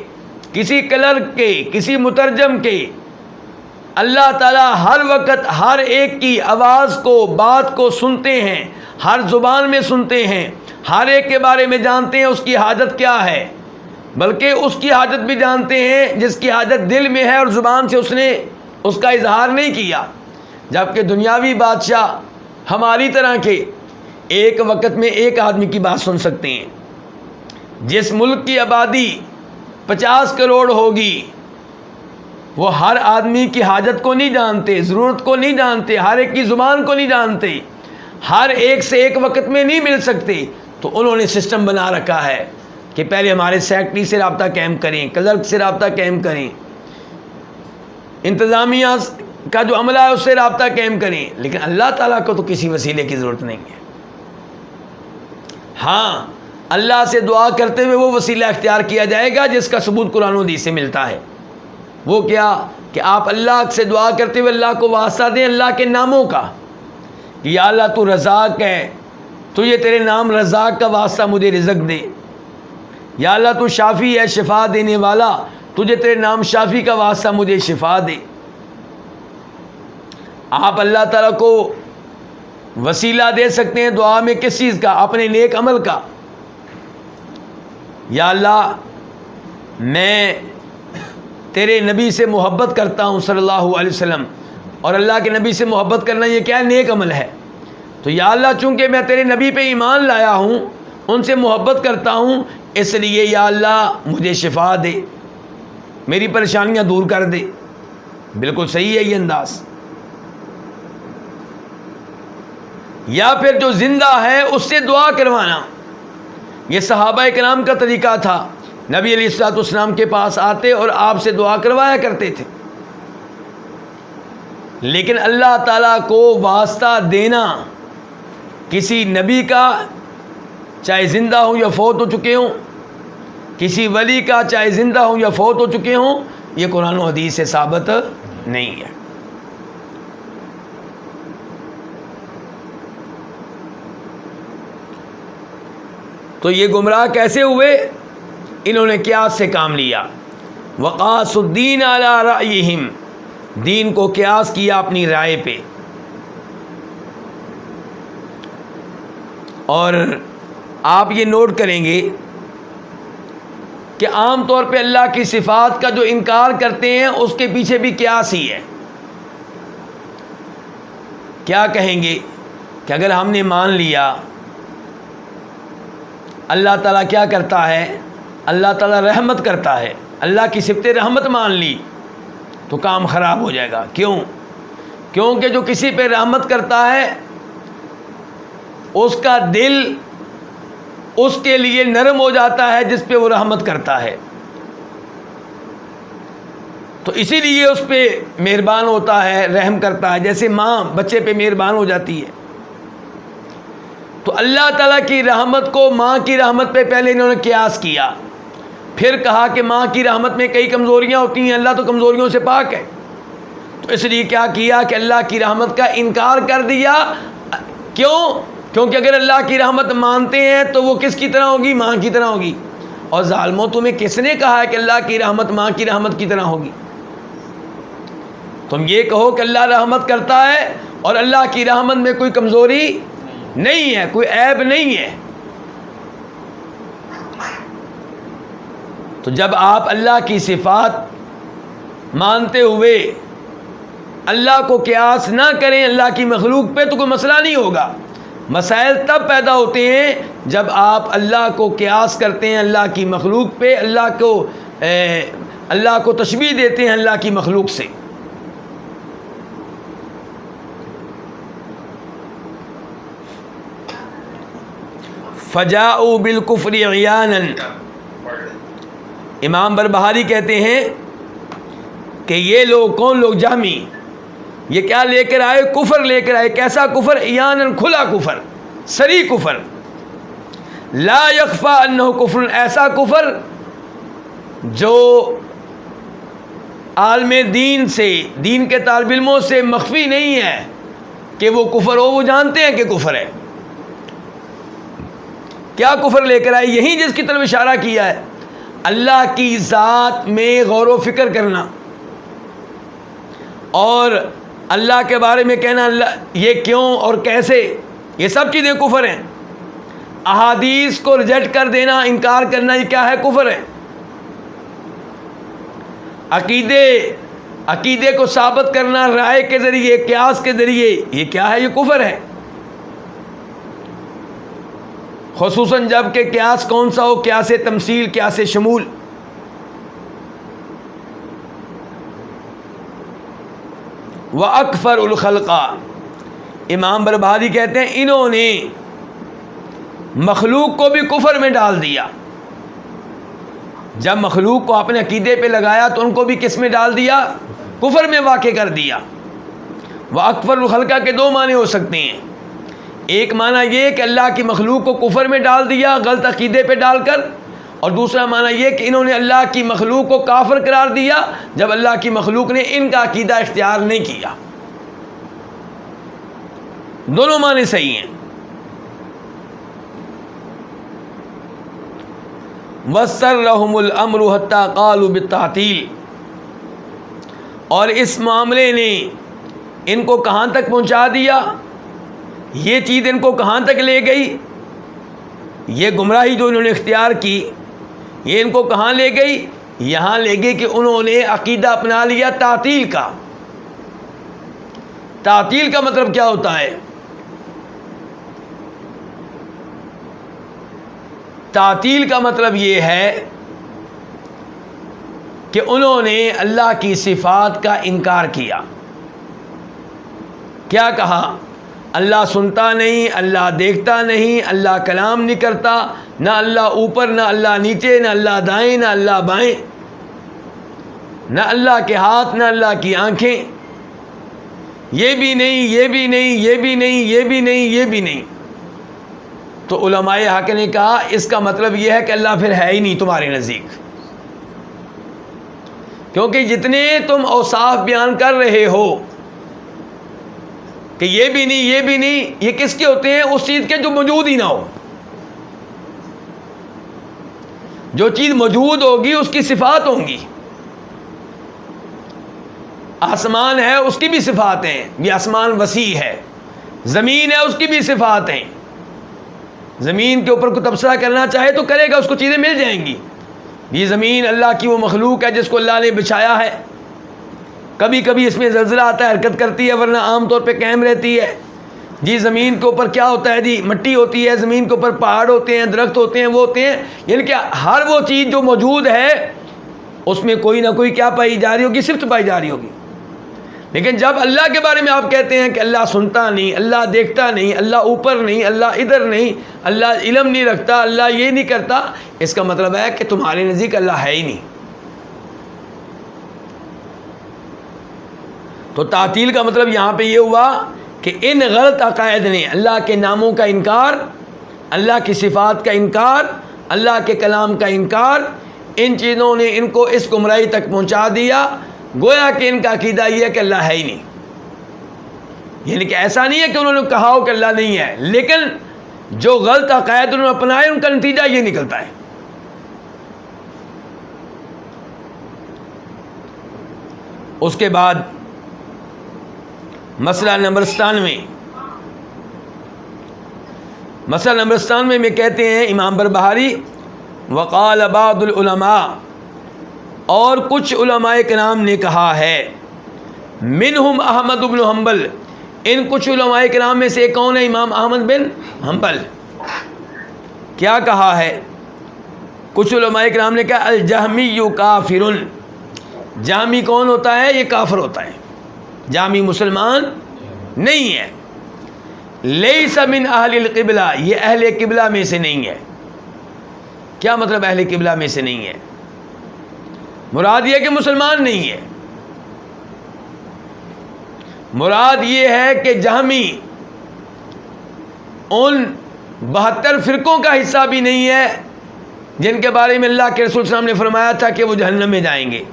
کسی کلرک کے، کسی مترجم کے۔ اللہ تعالیٰ ہر وقت ہر ایک کی آواز کو، بات کو سنتے ہیں، ہر زبان میں سنتے ہیں، ہر ایک کے بارے میں جانتے ہیں اس کی حاجت کیا ہے، بلکہ اس کی حاجت بھی جانتے ہیں جس کی حاجت دل میں ہے اور زبان سے اس نے اس کا اظہار نہیں کیا۔ جبکہ دنیاوی بادشاہ ہماری طرح کے ایک وقت میں ایک آدمی کی بات سن سکتے ہیں۔ جس ملک کی آبادی 50 کروڑ ہوگی وہ ہر آدمی کی حاجت کو نہیں جانتے، ضرورت کو نہیں جانتے، ہر ایک کی زبان کو نہیں جانتے، ہر ایک سے ایک وقت میں نہیں مل سکتے۔ تو انہوں نے سسٹم بنا رکھا ہے کہ پہلے ہمارے سیکٹری سے رابطہ قائم کریں، کلرک سے رابطہ قائم کریں، انتظامیہ کا جو عملہ ہے اس سے رابطہ قائم کریں، لیکن اللہ تعالیٰ کو تو کسی وسیلے کی ضرورت نہیں ہے۔ ہاں، اللہ سے دعا کرتے ہوئے وہ وسیلہ اختیار کیا جائے گا جس کا ثبوت قرآن و حدیث سے ملتا ہے۔ وہ کیا کہ آپ اللہ سے دعا کرتے ہوئے اللہ کو واسطہ دیں اللہ کے ناموں کا، یا اللہ تو رزاق ہے، تو یہ تیرے نام رزاق کا واسطہ مجھے رزق دے۔ یا اللہ تو شافی ہے، شفا دینے والا، تجھے تیرے نام شافی کا واسطہ مجھے شفا دے۔ آپ اللہ تعالیٰ کو وسیلہ دے سکتے ہیں دعا میں کس چیز کا؟ اپنے نیک عمل کا۔ یا اللہ میں تیرے نبی سے محبت کرتا ہوں صلی اللہ علیہ وسلم، اور اللہ کے نبی سے محبت کرنا یہ کیا ہے؟ نیک عمل ہے۔ تو یا اللہ چونکہ میں تیرے نبی پہ ایمان لایا ہوں، ان سے محبت کرتا ہوں، اس لیے یا اللہ مجھے شفا دے، میری پریشانیاں دور کر دے۔ بالکل صحیح ہے یہ انداز۔ یا پھر جو زندہ ہے اس سے دعا کروانا، یہ صحابہ کرام کا طریقہ تھا۔ نبی علیہ الصلوۃ والسلام کے پاس آتے اور آپ سے دعا کروایا کرتے تھے۔ لیکن اللہ تعالیٰ کو واسطہ دینا کسی نبی کا، چاہے زندہ ہوں یا فوت ہو چکے ہوں، کسی ولی کا چاہے زندہ ہوں یا فوت ہو چکے ہوں، یہ قرآن و حدیث سے ثابت نہیں ہے۔ تو یہ گمراہ کیسے ہوئے؟ انہوں نے قیاس سے کام لیا۔ وقاص الدین علی رأیہم، دین کو قیاس کیا اپنی رائے پہ۔ اور آپ یہ نوٹ کریں گے کہ عام طور پہ اللہ کی صفات کا جو انکار کرتے ہیں اس کے پیچھے بھی قیاس ہی ہے۔ کیا کہیں گے کہ اگر ہم نے مان لیا اللہ تعالیٰ کیا کرتا ہے، اللہ تعالیٰ رحمت کرتا ہے، اللہ کی صفت رحمت مان لی تو کام خراب ہو جائے گا۔ کیوں؟ کیونکہ جو کسی پہ رحمت کرتا ہے اس کا دل اس کے لیے نرم ہو جاتا ہے جس پہ وہ رحمت کرتا ہے، تو اسی لیے اس پہ مہربان ہوتا ہے، رحم کرتا ہے، جیسے ماں بچے پہ مہربان ہو جاتی ہے۔ تو اللہ تعالیٰ کی رحمت کو ماں کی رحمت پہ پہلے انہوں نے قیاس کیا، پھر کہا کہ ماں کی رحمت میں کئی کمزوریاں ہوتی ہیں، اللہ تو کمزوریوں سے پاک ہے، تو اس لیے کیا کیا کہ اللہ کی رحمت کا انکار کر دیا۔ کیوں؟ کیونکہ اگر اللہ کی رحمت مانتے ہیں تو وہ کس کی طرح ہوگی؟ ماں کی طرح ہوگی۔ اور ظالموں، تمہیں کس نے کہا ہے کہ اللہ کی رحمت ماں کی رحمت کی طرح ہوگی؟ تم یہ کہو کہ اللہ رحمت کرتا ہے اور اللہ کی رحمت میں کوئی کمزوری نہیں ہے، کوئی عیب نہیں ہے۔ تو جب آپ اللہ کی صفات مانتے ہوئے اللہ کو قیاس نہ کریں اللہ کی مخلوق پہ تو کوئی مسئلہ نہیں ہوگا۔ مسائل تب پیدا ہوتے ہیں جب آپ اللہ کو قیاس کرتے ہیں اللہ کی مخلوق پہ، اللہ کو تشبیہ دیتے ہیں اللہ کی مخلوق سے۔ فجاؤوا بالکفر عیانا، امام بربہاری کہتے ہیں کہ یہ لوگ، کون لوگ؟ جہمی، یہ کیا لے کر آئے؟ کفر لے کر آئے۔ کیسا کفر؟ عیانا، کھلا کفر، صریح کفر۔ لا یخفی انہ کفر، ایسا کفر جو عالم دین سے، دین کے طالب علموں سے مخفی نہیں ہے کہ وہ کفر ہو، وہ جانتے ہیں کہ کفر ہے۔ کیا کفر لے کر آئے؟ یہی جس کی طرف اشارہ کیا ہے، اللہ کی ذات میں غور و فکر کرنا اور اللہ کے بارے میں کہنا اللہ یہ کیوں اور کیسے، یہ سب چیزیں کفر ہیں۔ احادیث کو ریجیکٹ کر دینا، انکار کرنا، یہ کیا ہے؟ کفر ہے۔ عقیدے کو ثابت کرنا رائے کے ذریعے، قیاس کے ذریعے، یہ کیا ہے؟ یہ کفر ہے۔ خصوصاً جب کہ قیاس کون سا ہو؟ قیاس تمثیل، قیاس شمول۔ وَأَكْفَرُ الْخَلْقَ، امام بربہاری کہتے ہیں انہوں نے مخلوق کو بھی کفر میں ڈال دیا۔ جب مخلوق کو اپنے عقیدے پہ لگایا تو ان کو بھی کس میں ڈال دیا؟ کفر میں واقع کر دیا۔ وَأَكْفَرُ الْخَلْقَ کے دو معنی ہو سکتے ہیں، ایک معنی یہ کہ اللہ کی مخلوق کو کفر میں ڈال دیا غلط عقیدے پہ ڈال کر، اور دوسرا معنی یہ کہ انہوں نے اللہ کی مخلوق کو کافر قرار دیا جب اللہ کی مخلوق نے ان کا عقیدہ اختیار نہیں کیا۔ دونوں معنی صحیح ہیں۔ وَسَرَّهُمُ الْأَمْرُ حَتَّى قَالُوا بِالتَّعْطِيلِ، اور اس معاملے نے ان کو کہاں تک پہنچا دیا، یہ چیز ان کو کہاں تک لے گئی، یہ گمراہی جو انہوں نے اختیار کی یہ ان کو کہاں لے گئی؟ یہاں لے گئی کہ انہوں نے عقیدہ اپنا لیا تعطیل کا۔ تعطیل کا مطلب کیا ہوتا ہے؟ تعطیل کا مطلب یہ ہے کہ انہوں نے اللہ کی صفات کا انکار کیا۔ کیا کہا؟ اللہ سنتا نہیں، اللہ دیکھتا نہیں، اللہ کلام نہیں کرتا، نہ اللہ اوپر، نہ اللہ نیچے، نہ اللہ دائیں، نہ اللہ بائیں، نہ اللہ کے ہاتھ، نہ اللہ کی آنکھیں، یہ بھی نہیں، یہ بھی نہیں، یہ بھی نہیں، یہ بھی نہیں، یہ بھی نہیں۔ تو علماء حق نے کہا اس کا مطلب یہ ہے کہ اللہ پھر ہے ہی نہیں تمہارے نزدیک، کیونکہ جتنے تم اوصاف بیان کر رہے ہو کہ یہ بھی نہیں، یہ بھی نہیں، یہ کس کے ہوتے ہیں؟ اس چیز کے جو موجود ہی نہ ہو۔ جو چیز موجود ہوگی اس کی صفات ہوں گی۔ آسمان ہے اس کی بھی صفات ہیں، یہ آسمان وسیع ہے۔ زمین ہے اس کی بھی صفات ہیں، زمین کے اوپر کوئی تبصرہ کرنا چاہے تو کرے گا، اس کو چیزیں مل جائیں گی۔ یہ زمین اللہ کی وہ مخلوق ہے جس کو اللہ نے بچھایا ہے، کبھی کبھی اس میں زلزلہ آتا ہے، حرکت کرتی ہے، ورنہ عام طور پہ قائم رہتی ہے۔ جی زمین کے اوپر کیا ہوتا ہے؟ جی مٹی ہوتی ہے، زمین کے اوپر پہاڑ ہوتے ہیں، درخت ہوتے ہیں، وہ ہوتے ہیں، یعنی کہ ہر وہ چیز جو موجود ہے اس میں کوئی نہ کوئی کیا پائی جا رہی ہوگی؟ صفت پائی جا رہی ہوگی۔ لیکن جب اللہ کے بارے میں آپ کہتے ہیں کہ اللہ سنتا نہیں، اللہ دیکھتا نہیں، اللہ اوپر نہیں، اللہ ادھر نہیں، اللہ علم نہیں رکھتا، اللہ یہ نہیں کرتا، اس کا مطلب ہے کہ تمہارے نزدیک اللہ ہے ہی نہیں۔ تو تعطیل کا مطلب یہاں پہ یہ ہوا کہ ان غلط عقائد نے اللہ کے ناموں کا انکار، اللہ کی صفات کا انکار، اللہ کے کلام کا انکار، ان چیزوں نے ان کو اس گمراہی تک پہنچا دیا، گویا کہ ان کا عقیدہ یہ ہے کہ اللہ ہے ہی نہیں۔ یعنی کہ ایسا نہیں ہے کہ انہوں نے کہا ہو کہ اللہ نہیں ہے، لیکن جو غلط عقائد انہوں نے اپنائے ان کا نتیجہ یہ نکلتا ہے۔ اس کے بعد مسئلہ نمبر 97، مسئلہ نمبر 97 میں کہتے ہیں امام بربہاری، وقال بعض العلماء، اور کچھ علماء کرام نے کہا ہے، منہم احمد بن حنبل، ان کچھ علماء کرام میں سے کون ہے؟ امام احمد بن حنبل۔ کیا کہا ہے؟ کچھ علماء کرام نے کہا الجہمی کافر، جہمی کون ہوتا ہے؟ یہ کافر ہوتا ہے، جہمی مسلمان نہیں ہے۔ لیس من اہل القبلہ، یہ اہل قبلہ میں سے نہیں ہے۔ کیا مطلب اہل قبلہ میں سے نہیں ہے؟ مراد یہ کہ مسلمان نہیں ہے، مراد یہ ہے کہ جہمی ان 72 فرقوں کا حصہ بھی نہیں ہے جن کے بارے میں اللہ کے رسول صلی اللہ علیہ وسلم نے فرمایا تھا کہ وہ جہنم میں جائیں گے۔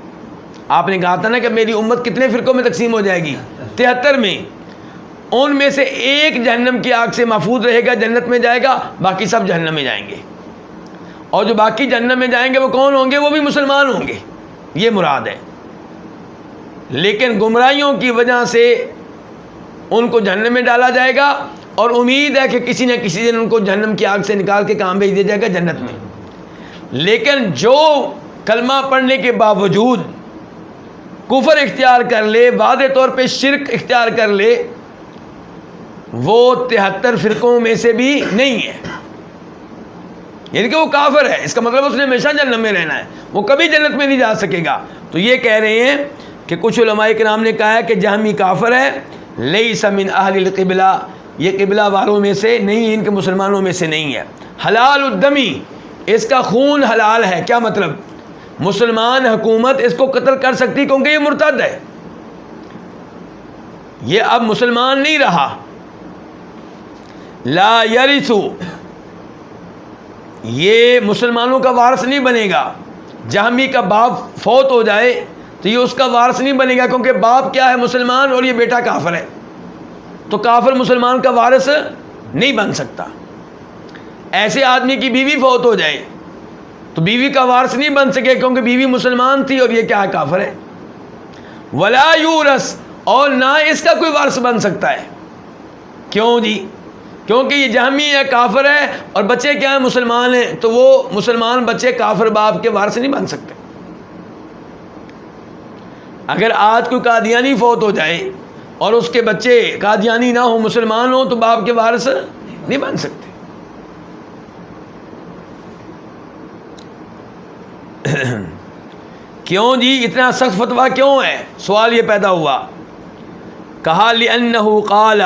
آپ نے کہا تھا نا کہ میری امت کتنے فرقوں میں تقسیم ہو جائے گی؟ 73 میں۔ ان میں سے ایک جہنم کی آگ سے محفوظ رہے گا، جنت میں جائے گا، باقی سب جہنم میں جائیں گے۔ اور جو باقی جہنم میں جائیں گے وہ کون ہوں گے؟ وہ بھی مسلمان ہوں گے، یہ مراد ہے۔ لیکن گمراہیوں کی وجہ سے ان کو جہنم میں ڈالا جائے گا، اور امید ہے کہ کسی نہ کسی دن ان کو جہنم کی آگ سے نکال کے کہاں بھیج دیا جائے گا؟ جنت میں۔ لیکن جو کلمہ پڑھنے کے باوجود کفر اختیار کر لے، واضح طور پہ شرک اختیار کر لے، وہ 73 فرقوں میں سے بھی نہیں ہے، یعنی کہ وہ کافر ہے۔ اس کا مطلب اس نے ہمیشہ جہنم میں رہنا ہے، وہ کبھی جنت میں نہیں جا سکے گا۔ تو یہ کہہ رہے ہیں کہ کچھ علماء کرام نے کہا ہے کہ جہمی کافر ہے، لیس من اہل القبلہ، یہ قبلہ والوں میں سے نہیں، ان کے مسلمانوں میں سے نہیں ہے۔ حلال الدمی، اس کا خون حلال ہے۔ کیا مطلب؟ مسلمان حکومت اس کو قتل کر سکتی کیونکہ یہ مرتد ہے، یہ اب مسلمان نہیں رہا۔ لا یرث، یہ مسلمانوں کا وارث نہیں بنے گا۔ جہمی کا باپ فوت ہو جائے تو یہ اس کا وارث نہیں بنے گا، کیونکہ باپ کیا ہے؟ مسلمان، اور یہ بیٹا کافر ہے، تو کافر مسلمان کا وارث نہیں بن سکتا۔ ایسے آدمی کی بیوی فوت ہو جائے تو بیوی کا وارث نہیں بن سکے، کیونکہ بیوی مسلمان تھی اور یہ کیا ہے؟ کافر ہے۔ ولا یورث، اور نہ اس کا کوئی وارث بن سکتا ہے۔ کیوں جی؟ کیونکہ یہ جہمی ہے، کافر ہے، اور بچے کیا ہیں؟ مسلمان ہیں، تو وہ مسلمان بچے کافر باپ کے وارث نہیں بن سکتے۔ اگر آج کوئی قادیانی فوت ہو جائے اور اس کے بچے قادیانی نہ ہوں، مسلمان ہوں، تو باپ کے وارث نہیں بن سکتے۔ کیوں جی اتنا سخت فتویٰ کیوں ہے؟ سوال یہ پیدا ہوا۔ کہا لأنہ قال،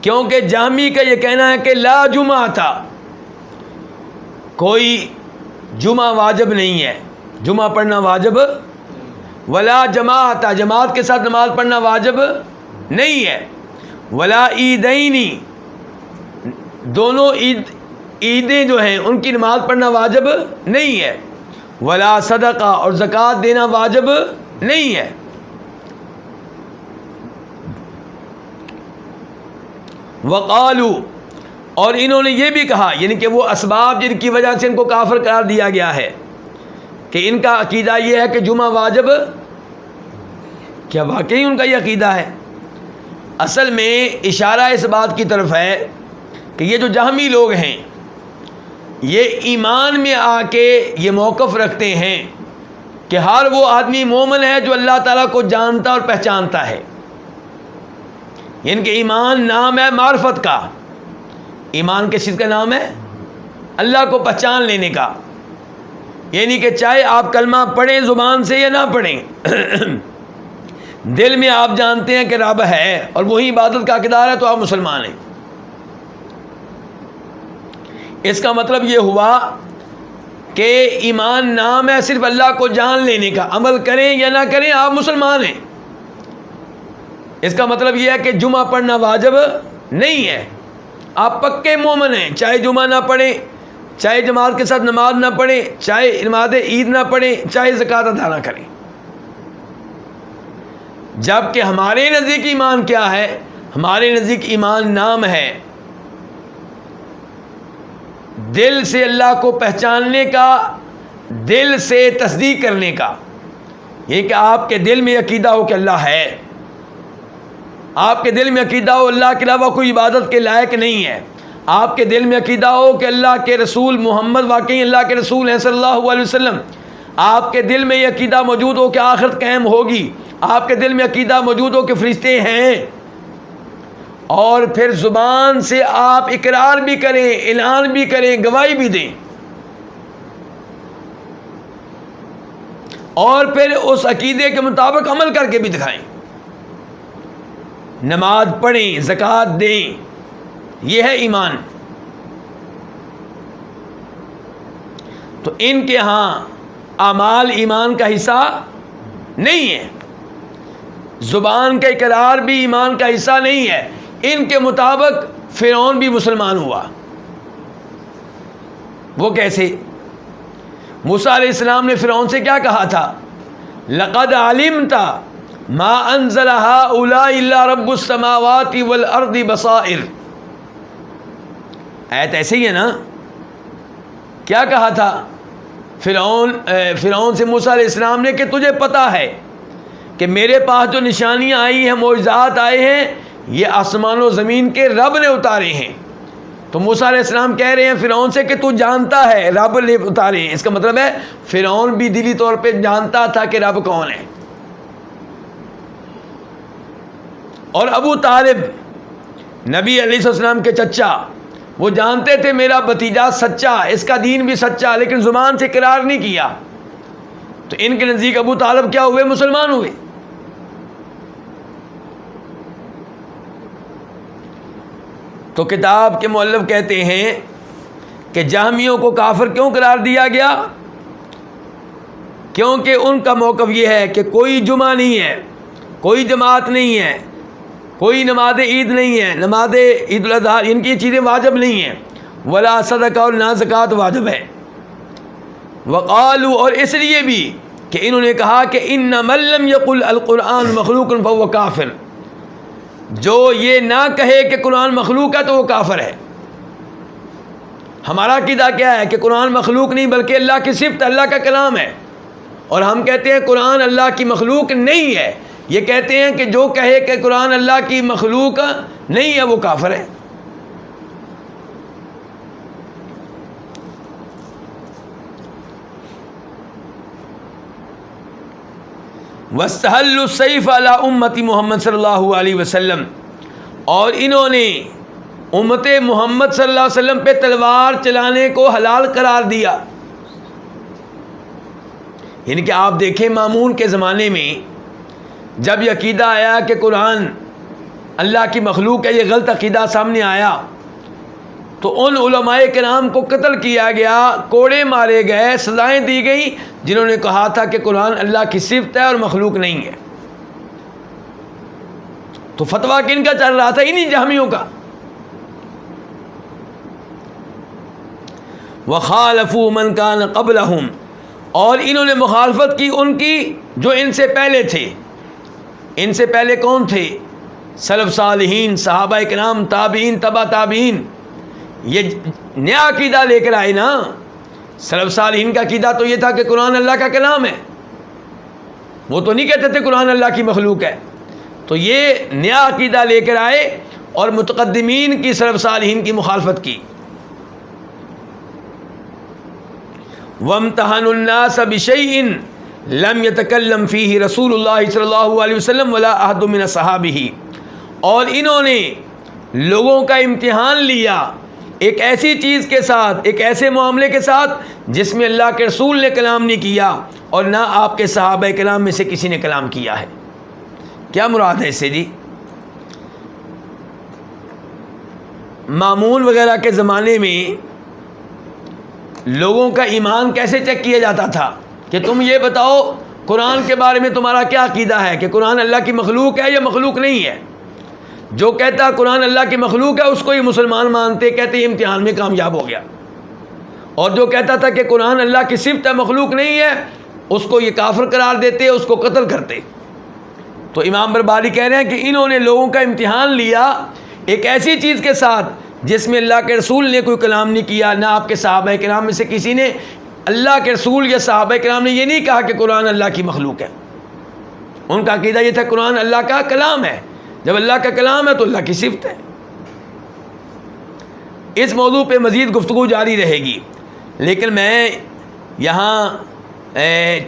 کیونکہ جہمی کا یہ کہنا ہے کہ لا جمعہ تھا، کوئی جمعہ واجب نہیں ہے، جمعہ پڑھنا واجب، ولا جماعت، جماعت کے ساتھ نماز پڑھنا واجب نہیں ہے، ولا عیدینی، دونوں عیدیں جو ہیں ان کی نماز پڑھنا واجب نہیں ہے، ولا صدقہ، اور زکوٰۃ دینا واجب نہیں ہے۔ وقالو، اور انہوں نے یہ بھی کہا، یعنی کہ وہ اسباب جن کی وجہ سے ان کو کافر قرار دیا گیا ہے، کہ ان کا عقیدہ یہ ہے کہ جمعہ واجب، کیا واقعی ان کا یہ عقیدہ ہے؟ اصل میں اشارہ اس بات کی طرف ہے کہ یہ جو جہمی لوگ ہیں یہ ایمان میں آ کے یہ موقف رکھتے ہیں کہ ہر وہ آدمی مومن ہے جو اللہ تعالیٰ کو جانتا اور پہچانتا ہے۔ ان کے ایمان نام ہے معرفت کا، ایمان کس چیز کا نام ہے؟ اللہ کو پہچان لینے کا، یعنی کہ چاہے آپ کلمہ پڑھیں زبان سے یا نہ پڑھیں، دل میں آپ جانتے ہیں کہ رب ہے اور وہی عبادت کا حقدار ہے، تو آپ مسلمان ہیں۔ اس کا مطلب یہ ہوا کہ ایمان نام ہے صرف اللہ کو جان لینے کا، عمل کریں یا نہ کریں آپ مسلمان ہیں۔ اس کا مطلب یہ ہے کہ جمعہ پڑھنا واجب نہیں ہے، آپ پکے مومن ہیں، چاہے جمعہ نہ پڑھیں، چاہے جماعت کے ساتھ نماز نہ پڑھیں، چاہے نماز عید نہ پڑھیں، چاہے زکوٰۃ ادا نہ کریں۔ جبکہ ہمارے نزدیک ایمان کیا ہے؟ ہمارے نزدیک ایمان نام ہے دل سے اللہ کو پہچاننے کا، دل سے تصدیق کرنے کا، یہ کہ آپ کے دل میں عقیدہ ہو کہ اللہ ہے، آپ کے دل میں عقیدہ ہو اللہ کے علاوہ کوئی عبادت کے لائق نہیں ہے، آپ کے دل میں عقیدہ ہو کہ اللہ کے رسول محمد واقعی اللہ کے رسول ہیں صلی اللہ علیہ وسلم، آپ کے دل میں یہ عقیدہ موجود ہو کہ آخرت قائم ہوگی، آپ کے دل میں عقیدہ موجود ہو کہ فرشتے ہیں، اور پھر زبان سے آپ اقرار بھی کریں، اعلان بھی کریں، گواہی بھی دیں، اور پھر اس عقیدے کے مطابق عمل کر کے بھی دکھائیں، نماز پڑھیں، زکوٰۃ دیں، یہ ہے ایمان۔ تو ان کے ہاں اعمال ایمان کا حصہ نہیں ہے، زبان کا اقرار بھی ایمان کا حصہ نہیں ہے۔ ان کے مطابق فرعون بھی مسلمان ہوا، وہ کیسے؟ موسیٰ علیہ السلام نے فرعون سے کیا کہا تھا؟ لقد علمت ما انزل هؤلاء الا رب السماوات والارض بصائر. آیت ایسے ہی ہے نا؟ کیا کہا تھا فرعون سے موسیٰ علیہ السلام نے کہ تجھے پتہ ہے کہ میرے پاس جو نشانیاں آئی ہیں، معجزات آئے ہیں، یہ آسمان و زمین کے رب نے اتارے ہیں. تو موسیٰ علیہ السلام کہہ رہے ہیں فرعون سے کہ تو جانتا ہے رب نے اتارے ہیں. اس کا مطلب ہے فرعون بھی دلی طور پہ جانتا تھا کہ رب کون ہے. اور ابو طالب نبی علیہ السلام کے چچا، وہ جانتے تھے میرا بھتیجا سچا، اس کا دین بھی سچا، لیکن زبان سے اقرار نہیں کیا. تو ان کے نزدیک ابو طالب کیا ہوئے؟ مسلمان ہوئے. تو کتاب کے مؤلف کہتے ہیں کہ جہمیوں کو کافر کیوں قرار دیا گیا؟ کیونکہ ان کا موقف یہ ہے کہ کوئی جمعہ نہیں ہے، کوئی جماعت نہیں ہے، کوئی نماز عید نہیں ہے، نماز عید الاضحیٰ، ان کی چیزیں واجب نہیں ہیں، ولا صدقہ اور نہ زکوٰۃ واجب ہے. وقالوا، اور اس لیے بھی کہ انہوں نے کہا کہ ان من لم یقل القرآن مخلوق فهو کافر، جو یہ نہ کہے کہ قرآن مخلوق ہے تو وہ کافر ہے. ہمارا عقیدہ کیا ہے کہ قرآن مخلوق نہیں بلکہ اللہ کی صفت، اللہ کا کلام ہے. اور ہم کہتے ہیں قرآن اللہ کی مخلوق نہیں ہے. یہ کہتے ہیں کہ جو کہے کہ قرآن اللہ کی مخلوق نہیں ہے وہ کافر ہے. وَاسْتَحَلُّوا السَّيْفَ عَلَىٰ أُمَّةِ محمد صلی اللہ علیہ وسلم، اور انہوں نے امت محمد صلی اللہ علیہ وسلم پہ تلوار چلانے کو حلال قرار دیا. یعنی کہ آپ دیکھیں مامون کے زمانے میں جب یہ عقیدہ آیا کہ قرآن اللہ کی مخلوق ہے، یہ غلط عقیدہ سامنے آیا، تو ان علماء کرام کو قتل کیا گیا، کوڑے مارے گئے، سزائیں دی گئیں جنہوں نے کہا تھا کہ قرآن اللہ کی صفت ہے اور مخلوق نہیں ہے. تو فتویٰ کن کا چل رہا تھا؟ انہی جہمیوں کا. وَخَالَفُوا مَنْ كَانَ قَبْلَهُمْ، اور انہوں نے مخالفت کی ان کی جو ان سے پہلے تھے. ان سے پہلے کون تھے؟ سلف صالحین، صحابہ کرام، تابعین، تبع تابعین. یہ نیا عقیدہ لے کر آئے نا. سلف صالحین کا عقیدہ تو یہ تھا کہ قرآن اللہ کا کلام ہے، وہ تو نہیں کہتے تھے قرآن اللہ کی مخلوق ہے. تو یہ نیا عقیدہ لے کر آئے اور متقدمین کی، سلف صالحین کی مخالفت کی. وَامْتَحَنُوا النَّاسَ بِشَيْءٍ لَمْ يَتَكَلَّمْ فِيهِ رسول اللہ صلی اللہ علیہ وسلم ولا احد من اصحابہ، اور انہوں نے لوگوں کا امتحان لیا ایک ایسی چیز کے ساتھ، ایک ایسے معاملے کے ساتھ جس میں اللہ کے رسول نے کلام نہیں کیا اور نہ آپ کے صحابہ کرام میں سے کسی نے کلام کیا ہے. کیا مراد ہے اس سے جی؟ مامون وغیرہ کے زمانے میں لوگوں کا ایمان کیسے چیک کیا جاتا تھا کہ تم یہ بتاؤ قرآن کے بارے میں تمہارا کیا عقیدہ ہے کہ قرآن اللہ کی مخلوق ہے یا مخلوق نہیں ہے. جو کہتا قرآن اللہ کی مخلوق ہے اس کو یہ مسلمان مانتے، کہتے یہ امتحان میں کامیاب ہو گیا. اور جو کہتا تھا کہ قرآن اللہ کی صفت ہے، مخلوق نہیں ہے، اس کو یہ کافر قرار دیتے، اس کو قتل کرتے. تو امام برباری کہہ رہے ہیں کہ انہوں نے لوگوں کا امتحان لیا ایک ایسی چیز کے ساتھ جس میں اللہ کے رسول نے کوئی کلام نہیں کیا، نہ آپ کے صحابہ کرام میں سے کسی نے. اللہ کے رسول یا صحابہ کرام نے یہ نہیں کہا کہ قرآن اللہ کی مخلوق ہے. ان کا عقیدہ یہ تھا قرآن اللہ کا کلام ہے، جب اللہ کا کلام ہے تو اللہ کی صفت ہے. اس موضوع پہ مزید گفتگو جاری رہے گی، لیکن میں یہاں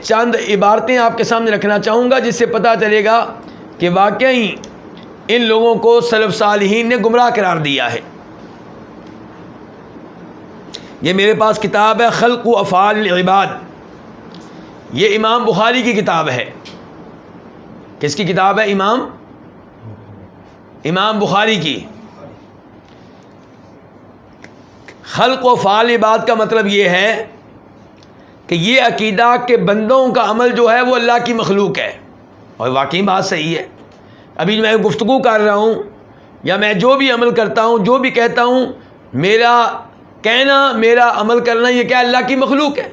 چند عبارتیں آپ کے سامنے رکھنا چاہوں گا جس سے پتہ چلے گا کہ واقعی ان لوگوں کو سلف صالحین نے گمراہ قرار دیا ہے. یہ میرے پاس کتاب ہے خلق و افعال العباد، یہ امام بخاری کی کتاب ہے. کس کی کتاب ہے؟ امام بخاری کی. خلق و افعال العباد کا مطلب یہ ہے کہ یہ عقیدہ کہ بندوں کا عمل جو ہے وہ اللہ کی مخلوق ہے، اور واقعی بات صحیح ہے. ابھی میں گفتگو کر رہا ہوں یا میں جو بھی عمل کرتا ہوں، جو بھی کہتا ہوں، میرا کہنا میرا عمل کرنا یہ کیا اللہ کی مخلوق ہے؟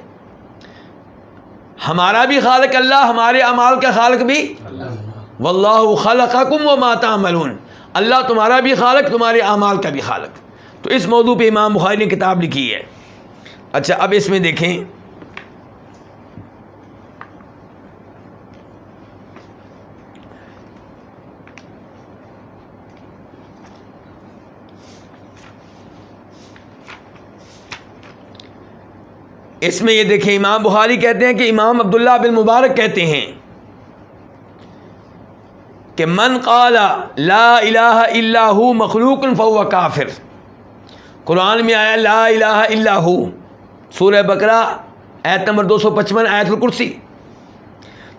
ہمارا بھی خالق اللہ، ہمارے اعمال کا خالق بھی واللہ خلقکم وما تعملون، اللہ تمہارا بھی خالق، تمہارے اعمال کا بھی خالق۔ تو اس موضوع پہ امام بخاری نے کتاب لکھی ہے۔ اچھا اب اس میں دیکھیں اس میں یہ دیکھیں امام بخاری کہتے ہیں کہ امام عبداللہ بن مبارک کہتے ہیں کہ من قال لا الہ الا ہو مخلوق فہو کافر۔ قرآن میں آیا لا الہ الا ہو، سورہ بقرہ آیت نمبر 255 آیت الکرسی۔